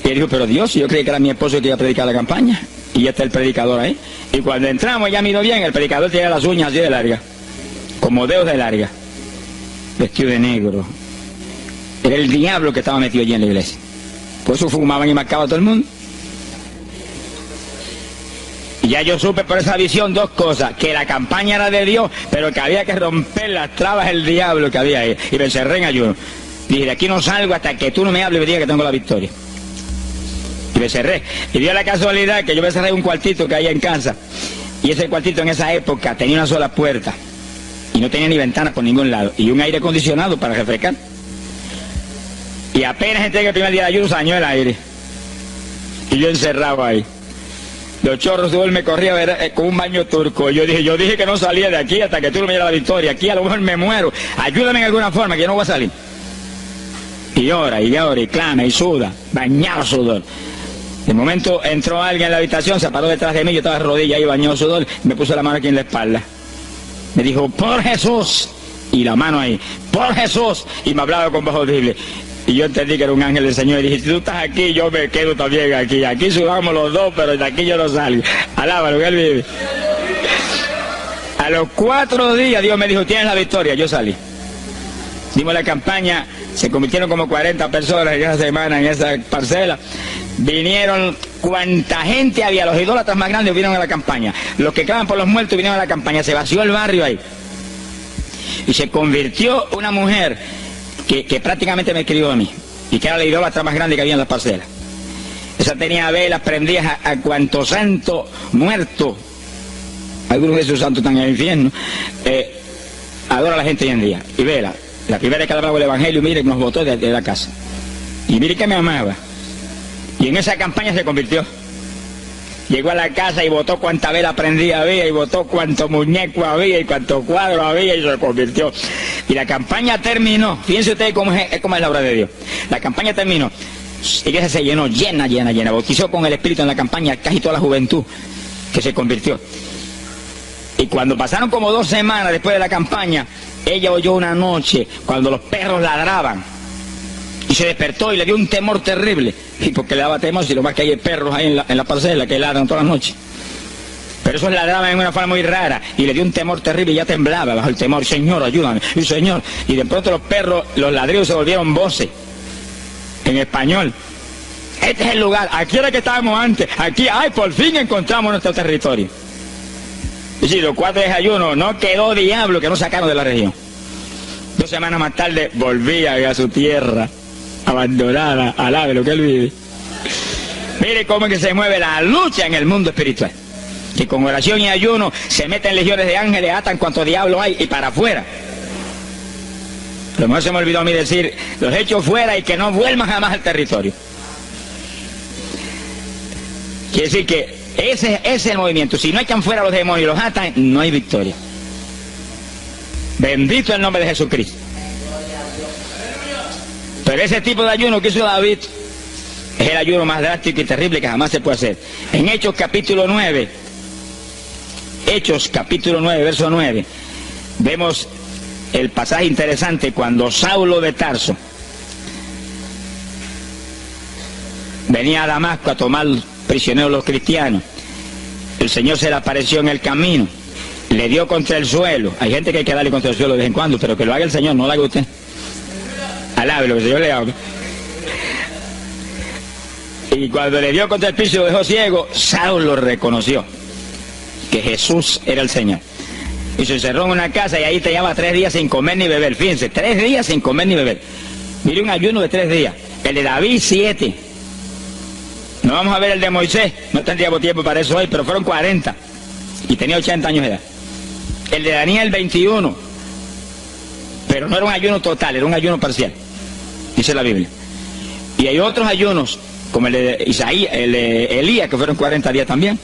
Y él dijo, pero Dios, yo creí que era mi esposo que iba a predicar la campaña. Y ya está el predicador ahí. Y cuando entramos, ella miró bien, el predicador tenía las uñas así de larga, como dedos de larga, vestido de negro. Era el diablo que estaba metido allí en la iglesia. Por eso fumaban y marcaban a todo el mundo. Y ya yo supe por esa visión 2 cosas, que la campaña era de Dios, pero que había que romper las trabas del diablo que había ahí. Y me encerré en ayuno. Dije, de aquí no salgo hasta que tú no me hables y me digas que tengo la victoria. Y me cerré. Y dio la casualidad que yo me cerré en un cuartito que hay en casa. Y ese cuartito en esa época tenía una sola puerta. Y no tenía ni ventanas por ningún lado. Y un aire acondicionado para refrescar. Y apenas entré en el primer día de ayuno, se dañó el aire. Y yo encerrado ahí. Los chorros de él me corría a ver, con un baño turco. Yo dije que no salía de aquí hasta que tú no me dieras la victoria. Aquí a lo mejor me muero. Ayúdame en alguna forma, que yo no voy a salir. Y llora, y clama, y suda. Bañado sudor. De momento entró alguien en la habitación, se paró detrás de mí, yo estaba de rodillas ahí bañado sudor, me puso la mano aquí en la espalda. Me dijo, por Jesús, y la mano ahí, por Jesús, y me hablaba con voz audible. Y yo entendí que era un ángel del Señor, y dije, si tú estás aquí, yo me quedo también aquí. Aquí sudamos los dos, pero de aquí yo no salgo. Alábalo, que él vive. A los 4 días Dios me dijo, tienes la victoria, yo salí. Dimos la campaña, se convirtieron como 40 personas en esa semana, en esa parcela. Vinieron cuanta gente había, los idólatras más grandes vinieron a la campaña. Los que claman por los muertos vinieron a la campaña, se vació el barrio ahí. Y se convirtió una mujer que prácticamente me escribió a mí, y que era la idólatra más grande que había en las parcelas. Esa tenía velas prendidas a cuanto santo muerto. Algunos de esos santos están en el infierno. Adora a la gente hoy en día. Y vela, la primera vez que hablaba el evangelio, mire, nos botó de la casa. Y mire que me amaba. Y en esa campaña se convirtió. Llegó a la casa y botó cuanta vela prendida había, y botó cuanto muñeco había, y cuanto cuadro había, y se convirtió. Y la campaña terminó. Fíjense ustedes cómo es la obra de Dios. La campaña terminó. La iglesia se llenó, llena. Bautizó con el Espíritu en la campaña casi toda la juventud que se convirtió. Y cuando pasaron como 2 semanas después de la campaña, ella oyó una noche cuando los perros ladraban. Y se despertó y le dio un temor terrible. Y porque le daba temor, si lo más que hay perros ahí en la parcela que ladran todas las noches. Pero esos ladraban en una forma muy rara. Y le dio un temor terrible y ya temblaba bajo el temor. Señor, ayúdame. Y Señor. Y de pronto los perros, los ladridos se volvieron voces. En español. Este es el lugar. Aquí era que estábamos antes. Aquí, ay, por fin encontramos nuestro territorio. Y si los 4 días de ayuno, no quedó diablo que no sacaron de la región. 2 semanas más tarde volvía a su tierra abandonada, alabe lo que él vive. Mire cómo es que se mueve la lucha en el mundo espiritual. Que con oración y ayuno se meten legiones de ángeles, atan cuanto diablo hay y para afuera. A lo mejor se me olvidó a mí decir, los echo fuera y que no vuelvan jamás al territorio. Quiere decir que ese es el movimiento. Si no echan fuera a los demonios y los atan, no hay victoria. Bendito el nombre de Jesucristo. Pero ese tipo de ayuno que hizo David es el ayuno más drástico y terrible que jamás se puede hacer. En Hechos capítulo 9, verso 9, vemos el pasaje interesante cuando Saulo de Tarso venía a Damasco a tomar prisioneros los cristianos. El Señor se le apareció en el camino, le dio contra el suelo. Hay gente que hay que darle contra el suelo de vez en cuando, pero que lo haga el Señor, no lo haga usted. Alabe lo que el Señor le haga. Y cuando le dio contra el piso y lo dejó ciego, Saulo reconoció que Jesús era el Señor. Y se encerró en una casa y ahí te llevaba 3 días sin comer ni beber. Fíjense, 3 días sin comer ni beber. Mire, un ayuno de 3 días. El de David, 7. No vamos a ver el de Moisés, no tendríamos tiempo para eso hoy, pero fueron 40. Y tenía 80 años de edad. El de Daniel, 21. Pero no era un ayuno total, era un ayuno parcial. Dice la Biblia. Y hay otros ayunos como el de Isaías, el de Elías, que fueron 40 días también.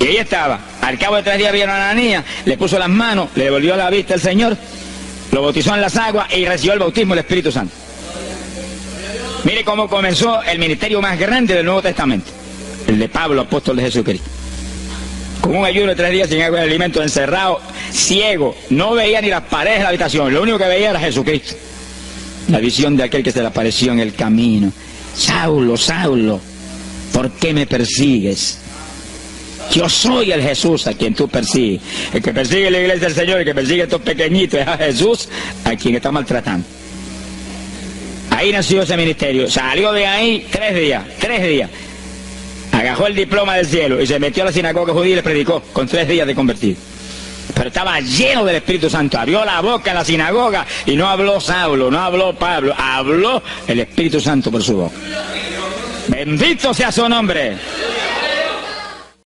Y ahí estaba. Al cabo de 3 días vieron a Ananías, le puso las manos, le devolvió la vista al Señor, lo bautizó en las aguas y recibió el bautismo del Espíritu Santo. Mire cómo comenzó el ministerio más grande del Nuevo Testamento, el de Pablo, apóstol de Jesucristo. Con un ayuno de 3 días sin agua y alimento, encerrado, ciego, no veía ni las paredes de la habitación, lo único que veía era Jesucristo. La visión de aquel que se le apareció en el camino. Saulo, Saulo, ¿por qué me persigues? Yo soy el Jesús a quien tú persigues. El que persigue la iglesia del Señor, el que persigue a estos pequeñitos, es a Jesús a quien está maltratando. Ahí nació ese ministerio. Salió de ahí 3 días. Agarró el diploma del cielo y se metió a la sinagoga judía y le predicó con 3 días de convertido. Pero estaba lleno del Espíritu Santo. Abrió la boca en la sinagoga y no habló Saulo, no habló Pablo, habló el Espíritu Santo por su boca. Bendito sea su nombre.